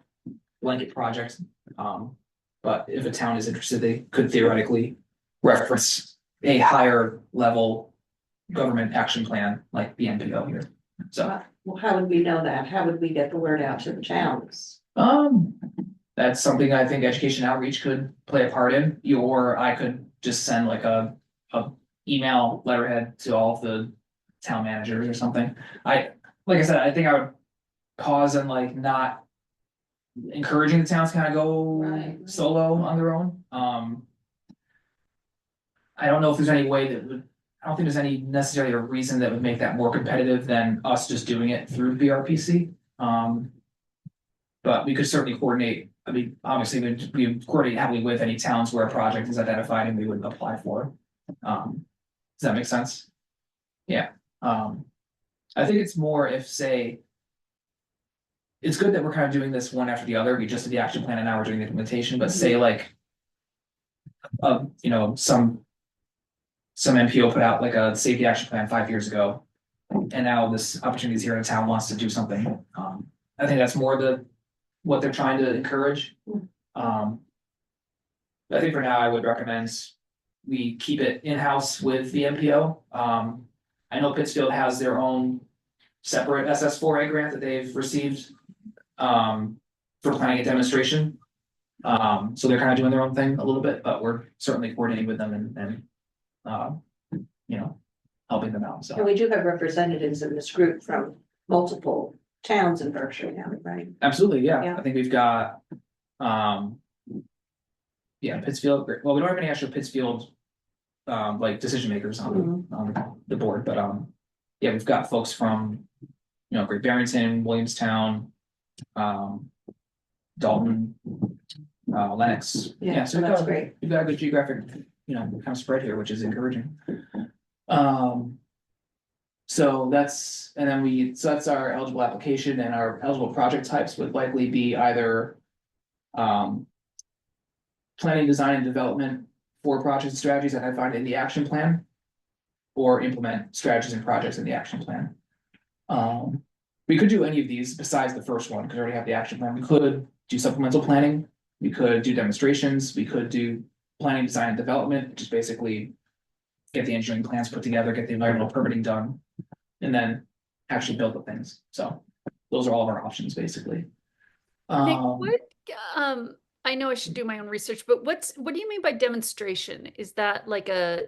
blanket project. But if a town is interested, they could theoretically reference a higher level government action plan like the NPO here. So Well, how would we know that? How would we get the word out to the towns? that's something I think education outreach could play a part in, or I could just send like a email letterhead to all of the town managers or something. Like I said, I think I would pause and like not encouraging the towns to kind of go Right. solo on their own. I don't know if there's any way I don't think there's any necessarily a reason that would make that more competitive than us just doing it through BRPC. But we could certainly coordinate. I mean, obviously we coordinate heavily with any towns where a project is identified and we would apply for. Does that make sense? Yeah. I think it's more if, say, it's good that we're kind of doing this one after the other. We just did the action plan and now we're doing the implementation, but say like, some MPO put out like a safety action plan 5 years ago. And now this opportunity is here in a town wants to do something. I think that's more the what they're trying to encourage. I think for now, I would recommend we keep it in-house with the MPO. I know Pittsfield has their own separate SS4A grant that they've received for planning a demonstration. So they're kind of doing their own thing a little bit, but we're certainly coordinating with them and you know, helping them out, so. And we do have representatives in this group from multiple towns in Berkshire County, right? Absolutely, yeah. Yeah. I think we've got, Pittsfield, well, we don't have any actual Pittsfield, like decision makers on the board, but, yeah, we've got folks from, Great Barrington, Williamstown, Dalton, Lennox. Yeah, So that's great. we've got a good geographic, kind of spread here, which is encouraging. So that's our eligible application, and our eligible project types would likely be either planning, design, and development for projects and strategies identified in the action plan, or implement strategies and projects in the action plan. We could do any of these besides the first one, because we already have the action plan. We could do supplemental planning, we could do demonstrations, we could do planning, design, and development, which is basically get the engineering plans put together, get the environmental permitting done, and then actually build the things. So those are all of our options, basically. Nick, I know I should do my own research, but what do you mean by demonstration? Is that like a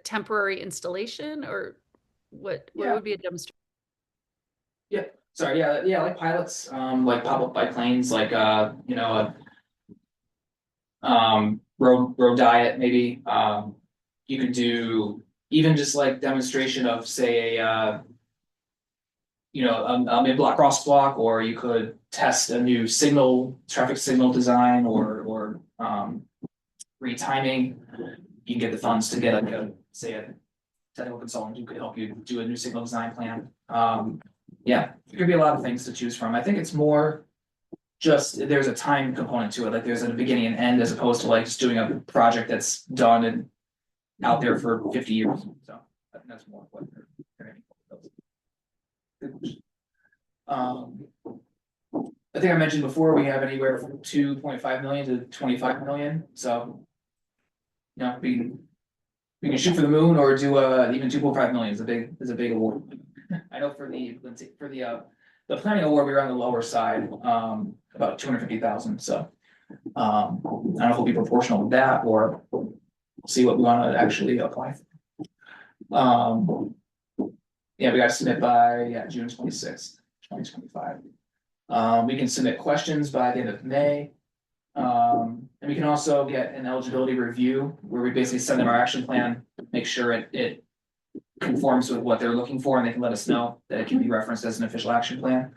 temporary installation, or what would be a demonstration? Yeah, sorry, yeah, like pilots, like pop-up biplanes, like road diet, maybe. You could do even just like demonstration of, say, a mid-block crosswalk, or you could test a new traffic signal design, or retiming. You can get the funds to get a technical consultant who could help you do a new signal design plan. Yeah, there could be a lot of things to choose from. I think it's more just there's a time component to it, like there's a beginning and end, as opposed to like just doing a project that's done and out there for 50 years. So I think that's more what they're aiming for. I think I mentioned before, we have anywhere from 2.5 million to 25 million. So we can shoot for the moon, or do even 2.5 million is a big award. I know for the planning award, we were on the lower side, about 250,000. So I don't know if it'll be proportional with that, or we'll see what we want to actually apply for. Yeah, we got to submit by June 26th, 2025. We can submit questions by the end of May. And we can also get an eligibility review, where we basically send them our action plan, make sure it conforms with what they're looking for, and they can let us know that it can be referenced as an official action plan.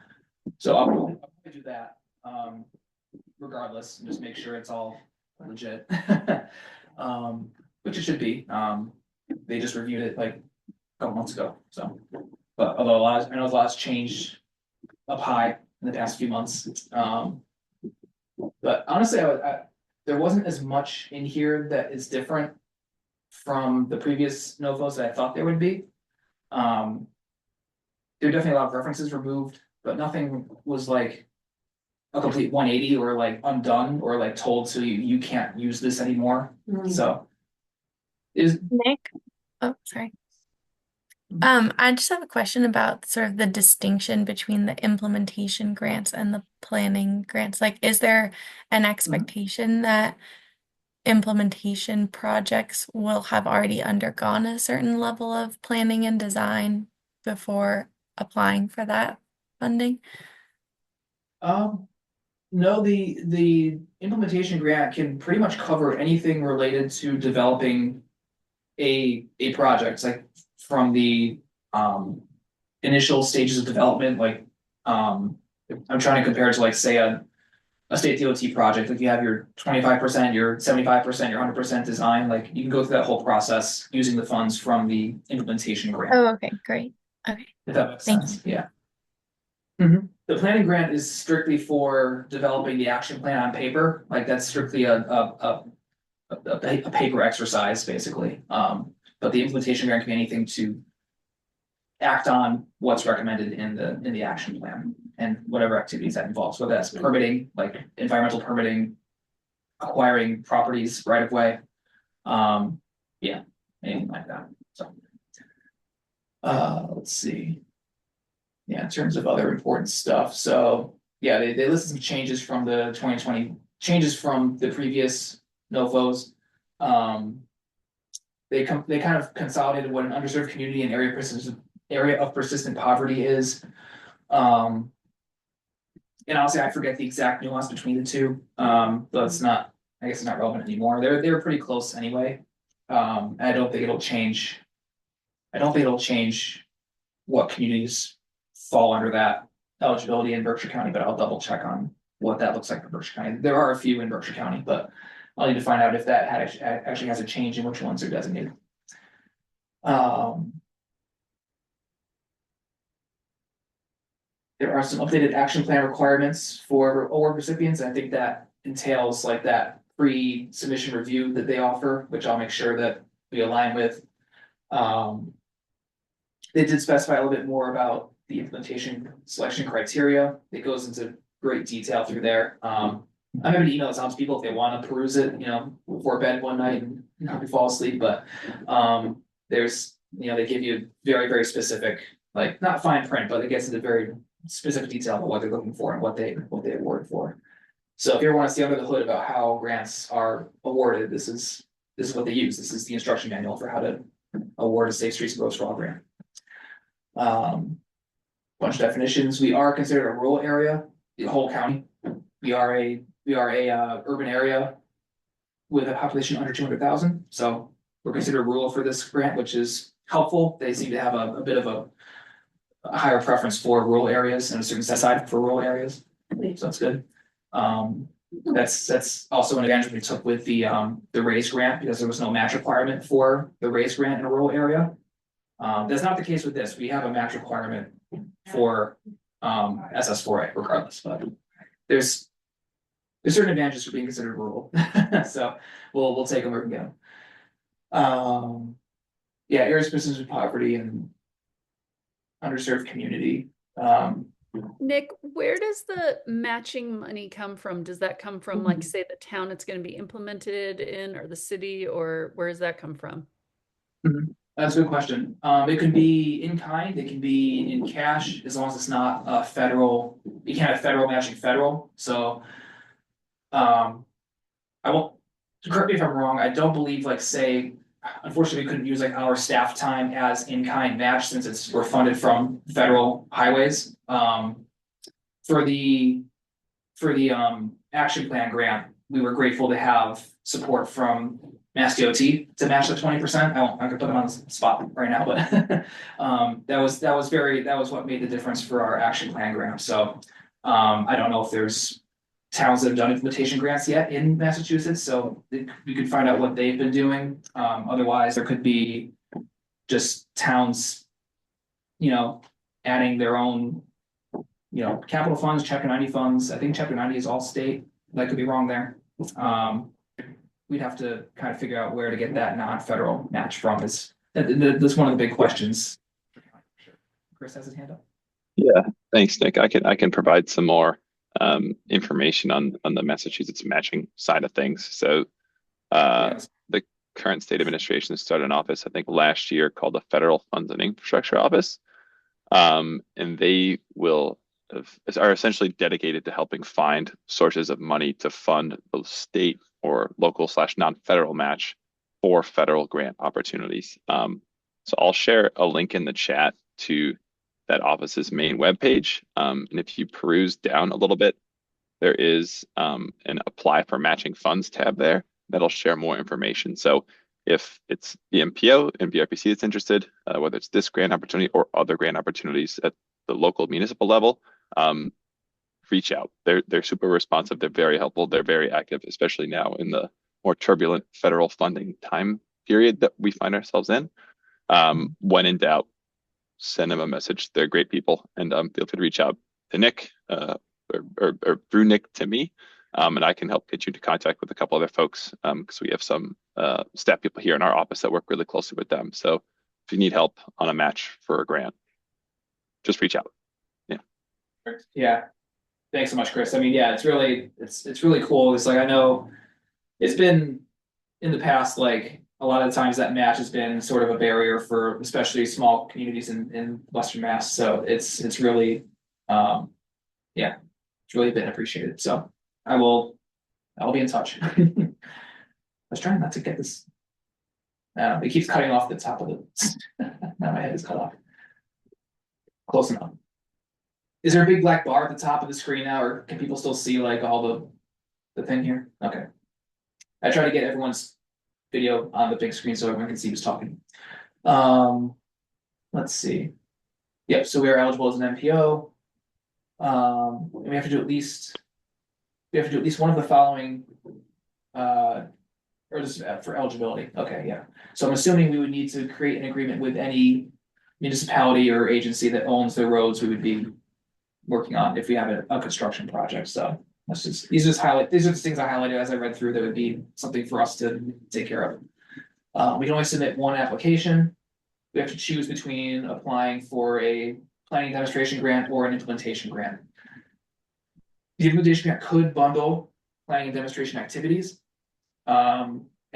So I'll probably do that regardless, and just make sure it's all legit. Which it should be. They just reviewed it like a couple months ago. So, but although I know a lot's changed up high in the past few months. But honestly, there wasn't as much in here that is different from the previous NOFOs that I thought there would be. There are definitely a lot of references removed, but nothing was like a complete 180 or like undone or like told so you can't use this anymore. So Nick? Oh, sorry. I just have a question about sort of the distinction between the implementation grants and the planning grants. Like, is there an expectation that implementation projects will have already undergone a certain level of planning and design before applying for that funding? No, the implementation grant can pretty much cover anything related to developing a project, like from the initial stages of development. Like I'm trying to compare it to, like, say a state DOT project. Like you have your 25%, your 75%, your 100% design. Like you can go through that whole process using the funds from the implementation grant. Oh, okay, great. Okay. If that makes Thank sense. Yeah. The planning grant is strictly for developing the action plan on paper. Like that's strictly a paper exercise, basically. But the implementation grant can be anything to act on what's recommended in the action plan. and whatever activities that involves, whether that's permitting, like environmental permitting, acquiring properties right of way. Yeah, anything like that, so. Let's see. Yeah, in terms of other important stuff, so, yeah, they listed some changes from the 2020, changes from the previous NOFOs. They kind of consolidated what an underserved community and area of persistent poverty is. And honestly, I forget the exact nuance between the two, but it's not, I guess it's not relevant anymore. They're pretty close anyway. And I don't think it'll change. I don't think it'll change what communities fall under that eligibility in Berkshire County, but I'll double check on what that looks like for Berkshire County. There are a few in Berkshire County, but I'll need to find out if that actually has a change in which ones are designated. There are some updated action plan requirements for award recipients. I think that entails like that pre-submission review that they offer, which I'll make sure that we align with. They did specify a little bit more about the implementation selection criteria. It goes into great detail through there. I'm happy to email this out to people if they want to peruse it, before bed one night and not fall asleep, but there's, they give you very, very specific, like not fine print, but it gets into very specific detail about what they're looking for and what they award for. So if you ever want to see under the hood about how grants are awarded, this is what they use. This is the instruction manual for how to award a Safe Streets and Roads for All grant. Bunch of definitions. We are considered a rural area, the whole county. We are a urban area with a population under 200,000. So we're considered rural for this grant, which is helpful. They seem to have a bit of a higher preference for rural areas and a certain set aside for rural areas. So that's good. That's also an advantage we took with the RAISE grant, because there was no match requirement for the RAISE grant in a rural area. That's not the case with this. We have a match requirement for SS4A regardless, but there's certain advantages for being considered rural. So we'll take them where we can get them. Yeah, areas of persistent poverty and underserved community. Nick, where does the matching money come from? Does that come from, like, say, the town it's going to be implemented in, or the city, or where does that come from? That's a good question. It can be in kind, it can be in cash, as long as it's not federal. You can't have federal matching federal. So I won't, correct me if I'm wrong, I don't believe, like, say, unfortunately, we couldn't use like our staff time as in-kind match since we're funded from federal highways. For the action plan grant, we were grateful to have support from Mass DOT to match the 20%. I could put them on the spot right now, but that was what made the difference for our action plan grant. So I don't know if there's towns that have done implementation grants yet in Massachusetts, so we could find out what they've been doing. Otherwise, there could be just towns, adding their own, capital funds, Chapter 90 funds. I think Chapter 90 is all state. That could be wrong there. We'd have to kind of figure out where to get that non-federal match from. That's one of the big questions. Chris has his hand up. Yeah, thanks, Nick. I can provide some more information on the Massachusetts matching side of things. So the current state administration started an office, I think last year, called the Federal Funds and Infrastructure Office. And they are essentially dedicated to helping find sources of money to fund the state or local / non-federal match for federal grant opportunities. So I'll share a link in the chat to that office's main webpage. And if you peruse down a little bit, there is an apply for matching funds tab there that'll share more information. So if it's the MPO and BRPC that's interested, whether it's this grant opportunity or other grant opportunities at the local municipal level, reach out. They're super responsive. They're very helpful. They're very active, especially now in the more turbulent federal funding time period that we find ourselves in. When in doubt, send them a message. They're great people, and feel free to reach out to Nick or through Nick to me, and I can help get you into contact with a couple other folks, because we have some staff people here in our office that work really closely with them. So if you need help on a match for a grant, just reach out. Yeah. Yeah. Thanks so much, Chris. I mean, yeah, it's really cool. It's like, I know it's been in the past, like a lot of the times that match has been sort of a barrier for especially small communities in Western Mass. So it's really, yeah, it's really been appreciated. So I'll be in touch. I was trying not to get this. It keeps cutting off the top of the, now my head is cut off. Close enough. Is there a big black bar at the top of the screen now, or can people still see like all the thing here? Okay. I try to get everyone's video on the big screen so everyone can see who's talking. Let's see. Yep, so we are eligible as an MPO. And we have to do at least one of the following, or just for eligibility. Okay, yeah. So I'm assuming we would need to create an agreement with any municipality or agency that owns the roads we would be working on if we have a construction project. So these are the things I highlighted as I read through that would be something for us to take care of. We can only submit one application. We have to choose between applying for a planning demonstration grant or an implementation grant. The implementation grant could bundle planning and demonstration activities.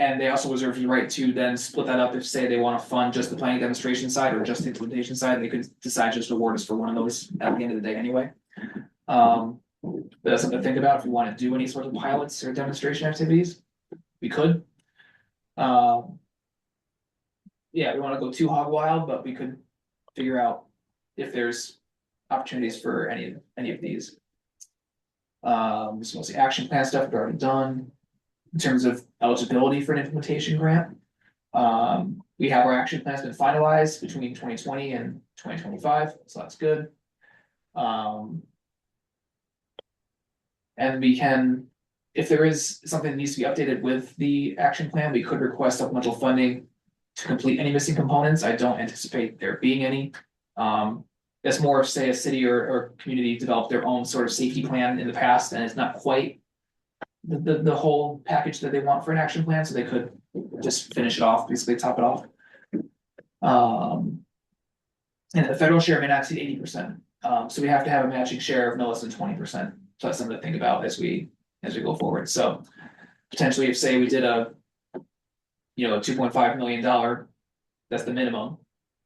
And they also reserve the right to then split that up if, say, they want to fund just the planning demonstration side or just the implementation side. They could decide just to award us for one of those at the end of the day anyway. But that's something to think about if we want to do any sort of pilots or demonstration activities. We could. Yeah, we want to go too hog wild, but we could figure out if there's opportunities for any of these. This is mostly action plan stuff we've already done. In terms of eligibility for an implementation grant, we have our action plan has been finalized between 2020 and 2025, so that's good. And we can, if there is something that needs to be updated with the action plan, we could request supplemental funding to complete any missing components. I don't anticipate there being any. That's more of, say, a city or community developed their own sort of safety plan in the past, and it's not quite the whole package that they want for an action plan, so they could just finish it off, basically top it off. And the federal share may not exceed 80%. So we have to have a matching share of no less than 20%. So that's something to think about as we go forward. So potentially, if, say, we did a $2.5 million, that's the minimum.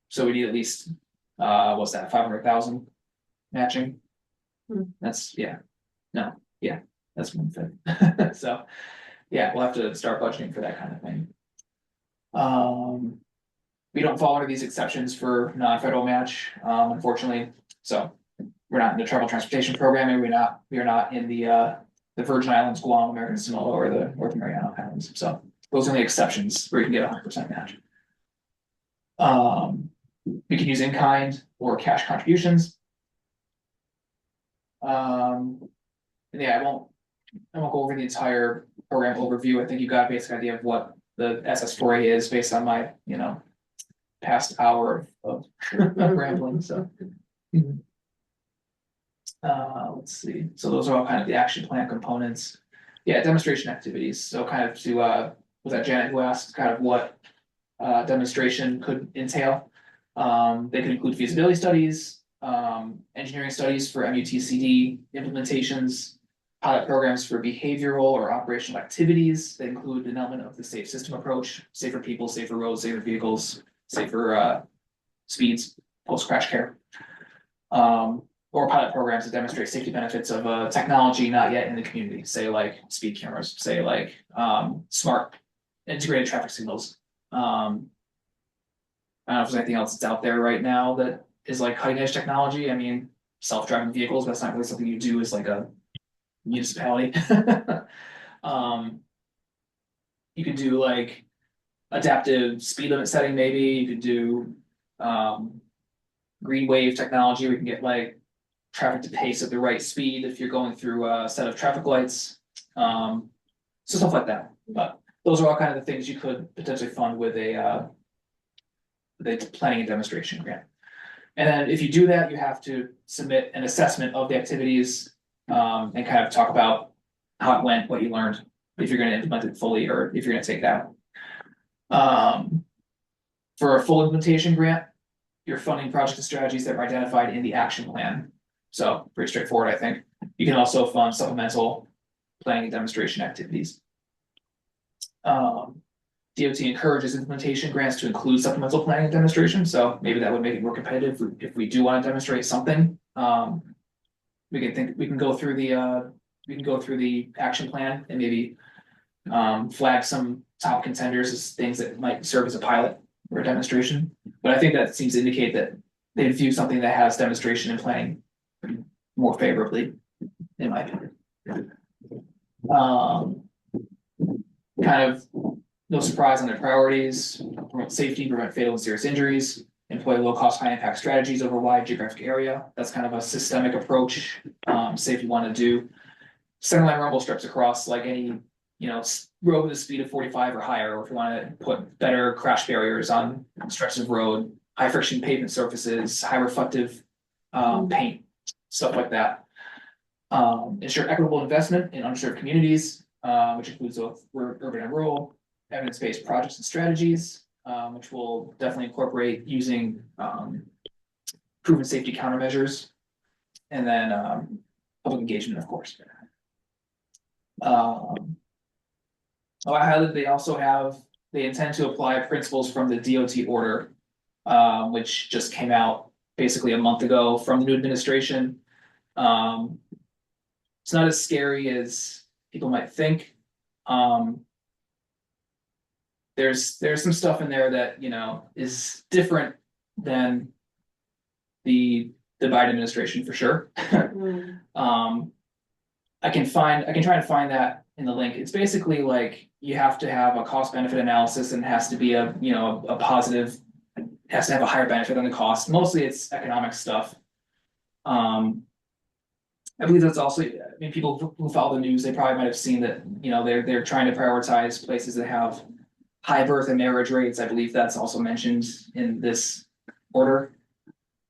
So we need at least what's that, 500,000 matching? That's that's one thing. So yeah, we'll have to start budgeting for that kind of thing. We don't fall under these exceptions for non-federal match, unfortunately. So we're not in the travel transportation program, and we are not in the Virgin Islands, Guam, American Samoa, or the North Mariana Islands. So those are the exceptions where you can get 100% match. We can use in-kind or cash contributions. And yeah, I won't go over the entire program overview. I think you got a basic idea of what the SS4A is based on my, past hour of rambling. So, let's see. So those are all kind of the action plan components. Yeah, demonstration activities. So kind of to, was that Janet who asked kind of what demonstration could entail? They could include feasibility studies, engineering studies for MUTCD implementations, pilot programs for behavioral or operational activities. They include an element of the safe system approach, safer people, safer roads, safer vehicles, safer speeds, post-crash care. Or pilot programs that demonstrate safety benefits of technology not yet in the community, say like speed cameras, say like smart integrated traffic signals. I don't know if there's anything else that's out there right now that is like cutting edge technology. I mean, self-driving vehicles, that's not really something you do as like a municipality. You could do like adaptive speed limit setting, maybe. You could do green wave technology where you can get like traffic to pace at the right speed if you're going through a set of traffic lights. So stuff like that. But those are all kind of the things you could potentially fund with a planning and demonstration grant. And then if you do that, you have to submit an assessment of the activities and kind of talk about how it went, what you learned, if you're going to implement it fully or if you're going to take that. For a full implementation grant, you're funding projects and strategies that were identified in the action plan. So pretty straightforward, I think. You can also fund supplemental planning and demonstration activities. DOT encourages implementation grants to include supplemental planning and demonstration, so maybe that would make it more competitive if we do want to demonstrate something. We can go through the action plan and maybe flag some top contenders as things that might serve as a pilot or a demonstration. But I think that seems to indicate that they view something that has demonstration and planning more favorably, in my opinion. Kind of no surprise on their priorities: promote safety, prevent fatal and serious injuries, employ low-cost, high-impact strategies over a wide geographic area. That's kind of a systemic approach. Say if you want to do center line rumble strips across like any, road with a speed of 45 or higher, or if you want to put better crash barriers on stretches of road, high friction pavement surfaces, high reflective paint, stuff like that. Ensure equitable investment in underserved communities, which includes both urban and rural, evidence-based projects and strategies, which will definitely incorporate using proven safety countermeasures, and then public engagement, of course. I highlighted they intend to apply principles from the DOT order, which just came out basically a month ago from the new administration. It's not as scary as people might think. There's some stuff in there that is different than the Biden administration for sure. I can try and find that in the link. It's basically like you have to have a cost benefit analysis, and it has to be a positive. It has to have a higher benefit than the cost. Mostly it's economic stuff. I believe that's also, people who follow the news, they probably might have seen that, they're trying to prioritize places that have high birth and marriage rates. I believe that's also mentioned in this order.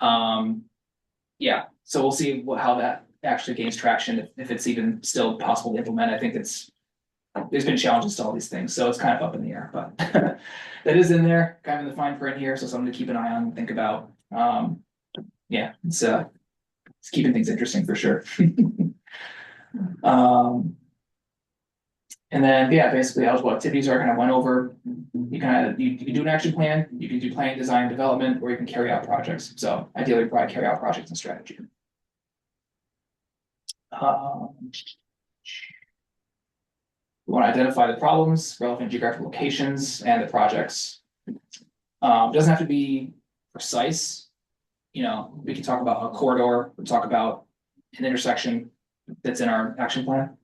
Yeah, so we'll see how that actually gains traction, if it's even still possible to implement. I think there's been challenges to all these things, so it's kind of up in the air, but that is in there, kind of in the fine print here, so something to keep an eye on and think about. Yeah, it's keeping things interesting for sure. And then, yeah, basically eligible activities are kind of went over. You can do an action plan, you can do planning, design, development, or you can carry out projects. So ideally, probably carry out projects and strategy. We want to identify the problems, relevant geographic locations, and the projects. It doesn't have to be precise. We can talk about a corridor, we talk about an intersection that's in our action plan.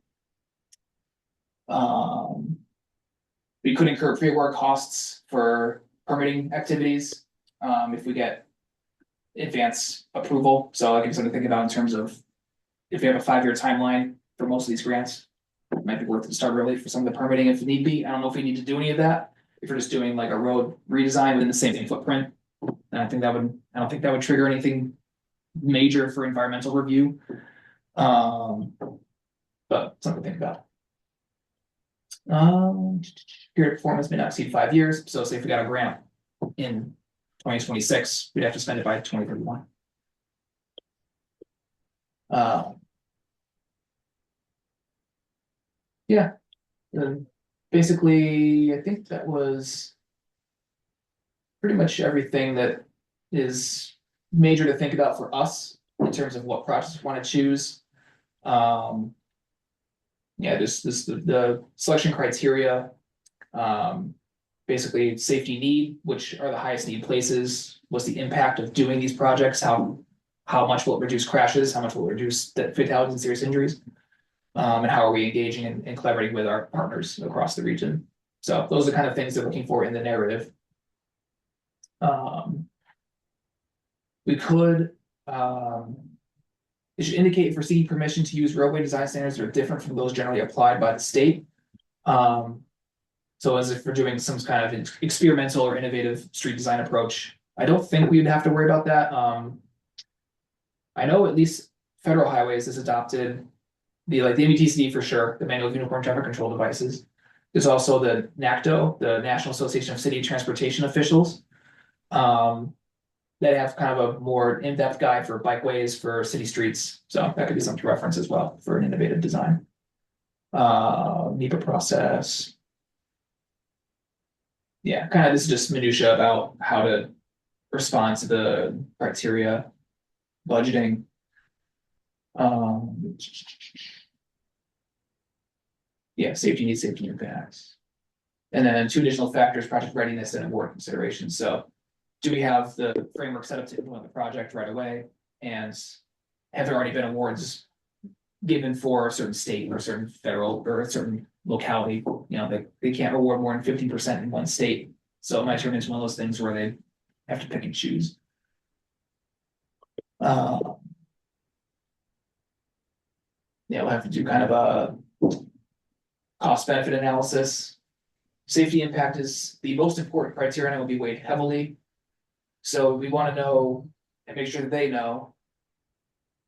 We could incur pre-award costs for permitting activities if we get advance approval. So I'll give you something to think about in terms of if we have a 5-year timeline for most of these grants, it might be worth it to start early for some of the permitting if need be. I don't know if we need to do any of that. If we're just doing like a road redesign within the same footprint, then I don't think that would trigger anything major for environmental review. But something to think about. Period of performance may not exceed 5 years. So say if we got a grant in 2026, we'd have to spend it by 2031. Yeah. Basically, I think that was pretty much everything that is major to think about for us in terms of what projects we want to choose. Yeah, the selection criteria, basically safety need, which are the highest need places. What's the impact of doing these projects? How much will it reduce crashes? How much will it reduce fatalities and serious injuries? And how are we engaging and collaborating with our partners across the region? So those are the kind of things they're looking for in the narrative. We could, it should indicate if we're seeking permission to use roadway design standards that are different from those generally applied by the state. So as if we're doing some kind of experimental or innovative street design approach, I don't think we'd have to worry about that. I know at least federal highways has adopted the MUTCD for sure, the Manual of Uniform Traffic Control Devices. There's also the NACTO, the National Association of City Transportation Officials. they have kind of a more in-depth guide for bikeways for city streets, so that could be something to reference as well for an innovative design. NEPA process. Yeah, kind of this is just minutia about how to respond to the criteria, budgeting. Yeah, safety needs, safety impacts. And then 2 additional factors, project readiness and award consideration. So do we have the framework set up to implement the project right away? And have there already been awards given for a certain state or a certain federal or a certain locality? You know, they can't award more than 15% in one state. So it might turn into one of those things where they have to pick and choose. Yeah, we'll have to do kind of a cost benefit analysis. Safety impact is the most important criterion and will be weighed heavily. So we want to know and make sure that they know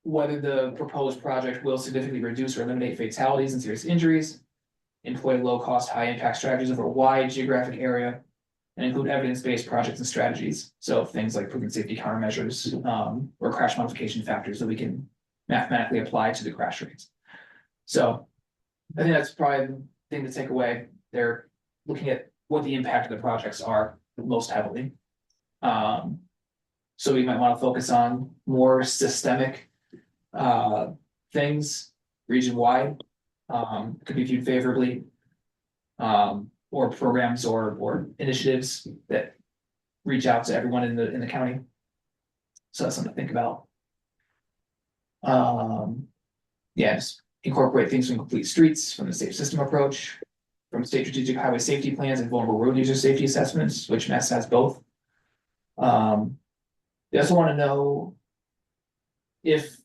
whether the proposed project will significantly reduce or eliminate fatalities and serious injuries, employ low-cost, high-impact strategies over a wide geographic area, and include evidence-based projects and strategies. So things like proven safety countermeasures or crash modification factors that we can mathematically apply to the crash rates. So I think that's probably the thing to take away. They're looking at what the impact of the projects are most heavily. So we might want to focus on more systemic things region-wide, could be viewed favorably, or programs or initiatives that reach out to everyone in the county. So that's something to think about. Yeah, just incorporate things from complete streets, from the safe system approach, from state strategic highway safety plans and vulnerable road user safety assessments, which Mass has both. They also want to know if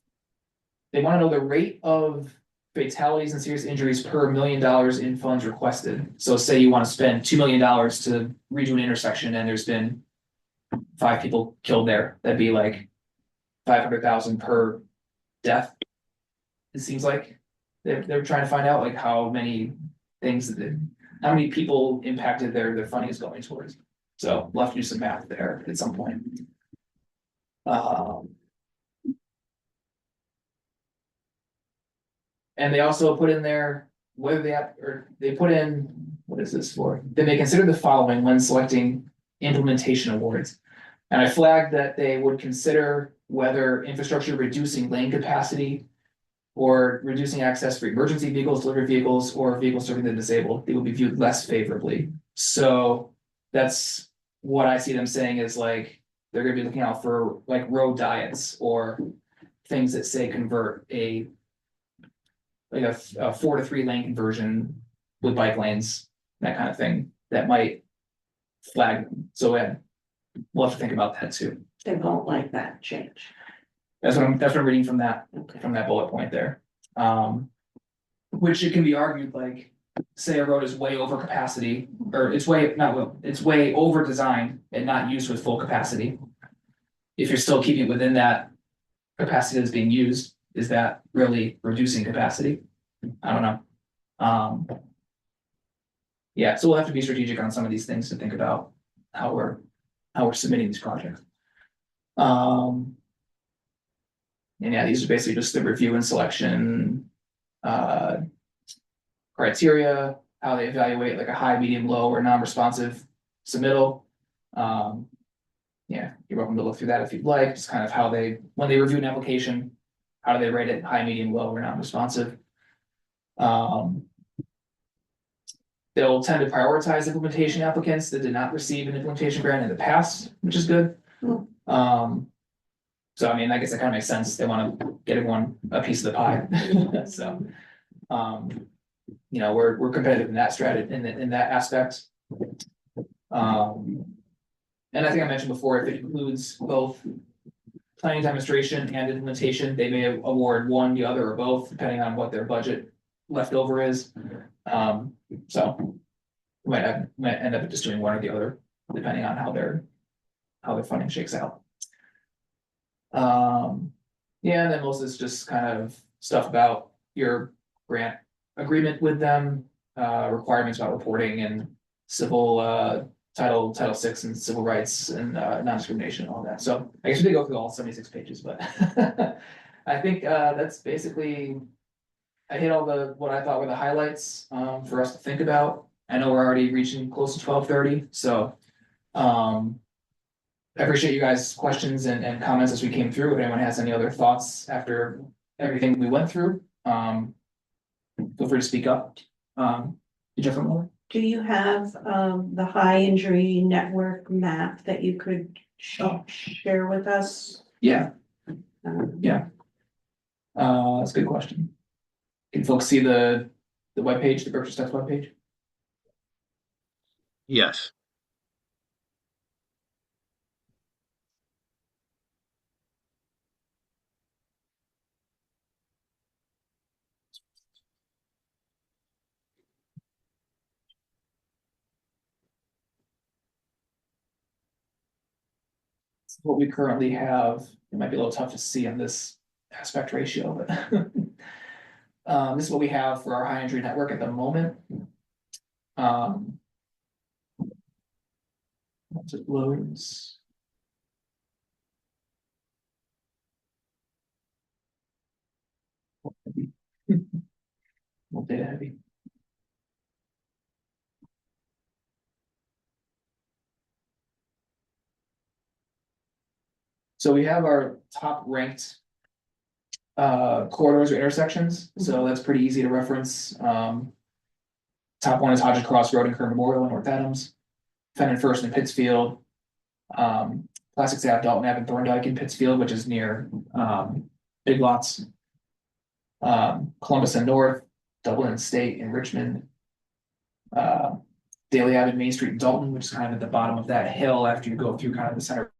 they want to know the rate of fatalities and serious injuries per $1 million in funds requested. So say you want to spend $2 million to redo an intersection and there's been 5 people killed there. That'd be like 500,000 per death. It seems like they're trying to find out like how many things how many people impacted their funding is going towards. So we'll have to do some math there at some point. And they also put in there whether they put in, what is this for? They may consider the following when selecting implementation awards. And I flagged that they would consider whether infrastructure reducing lane capacity or reducing access for emergency vehicles, delivery vehicles, or vehicles serving the disabled, they will be viewed less favorably. So that's what I see them saying is like, they're gonna be looking out for like road diets or things that say convert a 4 to 3 lane conversion with bike lanes, that kind of thing, that might flag them. So we'll have to think about that too. They won't like that change. That's what I'm reading from that bullet point there. Which it can be argued like, say a road is way over capacity, or it's way over designed and not used with full capacity. If you're still keeping it within that capacity that's being used, is that really reducing capacity? I don't know. Yeah, so we'll have to be strategic on some of these things to think about how we're submitting these projects. And yeah, these are basically just the review and selection criteria, how they evaluate like a high, medium, low, or non-responsive submittal. Yeah, you're welcome to look through that if you'd like. Just kind of how when they review an application, how do they rate it? High, medium, low, or non-responsive? They'll tend to prioritize implementation applicants that did not receive an implementation grant in the past, which is good. So I mean, I guess that kind of makes sense. They want to get everyone a piece of the pie. So, you know, we're competitive in that strategy, in that aspect. And I think I mentioned before, if it includes both planning demonstration and implementation, they may award one, the other, or both, depending on what their budget leftover is. So we might end up just doing one or the other, depending on how their funding shakes out. Yeah, and then most of it's just kind of stuff about your grant agreement with them, requirements about reporting and civil Title VI and civil rights and non-discrimination and all that. So I guess we did go through all 76 pages, but I think that's basically, I hit all what I thought were the highlights for us to think about. I know we're already reaching close to 12:30, so I appreciate you guys' questions and comments as we came through. If anyone has any other thoughts after everything we went through, feel free to speak up. Jennifer? Do you have the high injury network map that you could share with us? Yeah. Yeah. That's a good question. Can folks see the webpage, the Berkshire Steps webpage? Yes. What we currently have, it might be a little tough to see on this aspect ratio, but this is what we have for our high injury network at the moment. Once it loads. Well, data heavy. So we have our top ranked corridors or intersections, so that's pretty easy to reference. Top one is Hodges Cross Road and Kern Memorial in North Adams, Fenton First in Pittsfield, Plastics Ave, Dalton Ave, and Thorndike in Pittsfield, which is near Big Lots. Columbus and North, Dublin State in Richmond, Daly Ave and Main Street in Dalton, which is kind of at the bottom of that hill after you go through kind of the center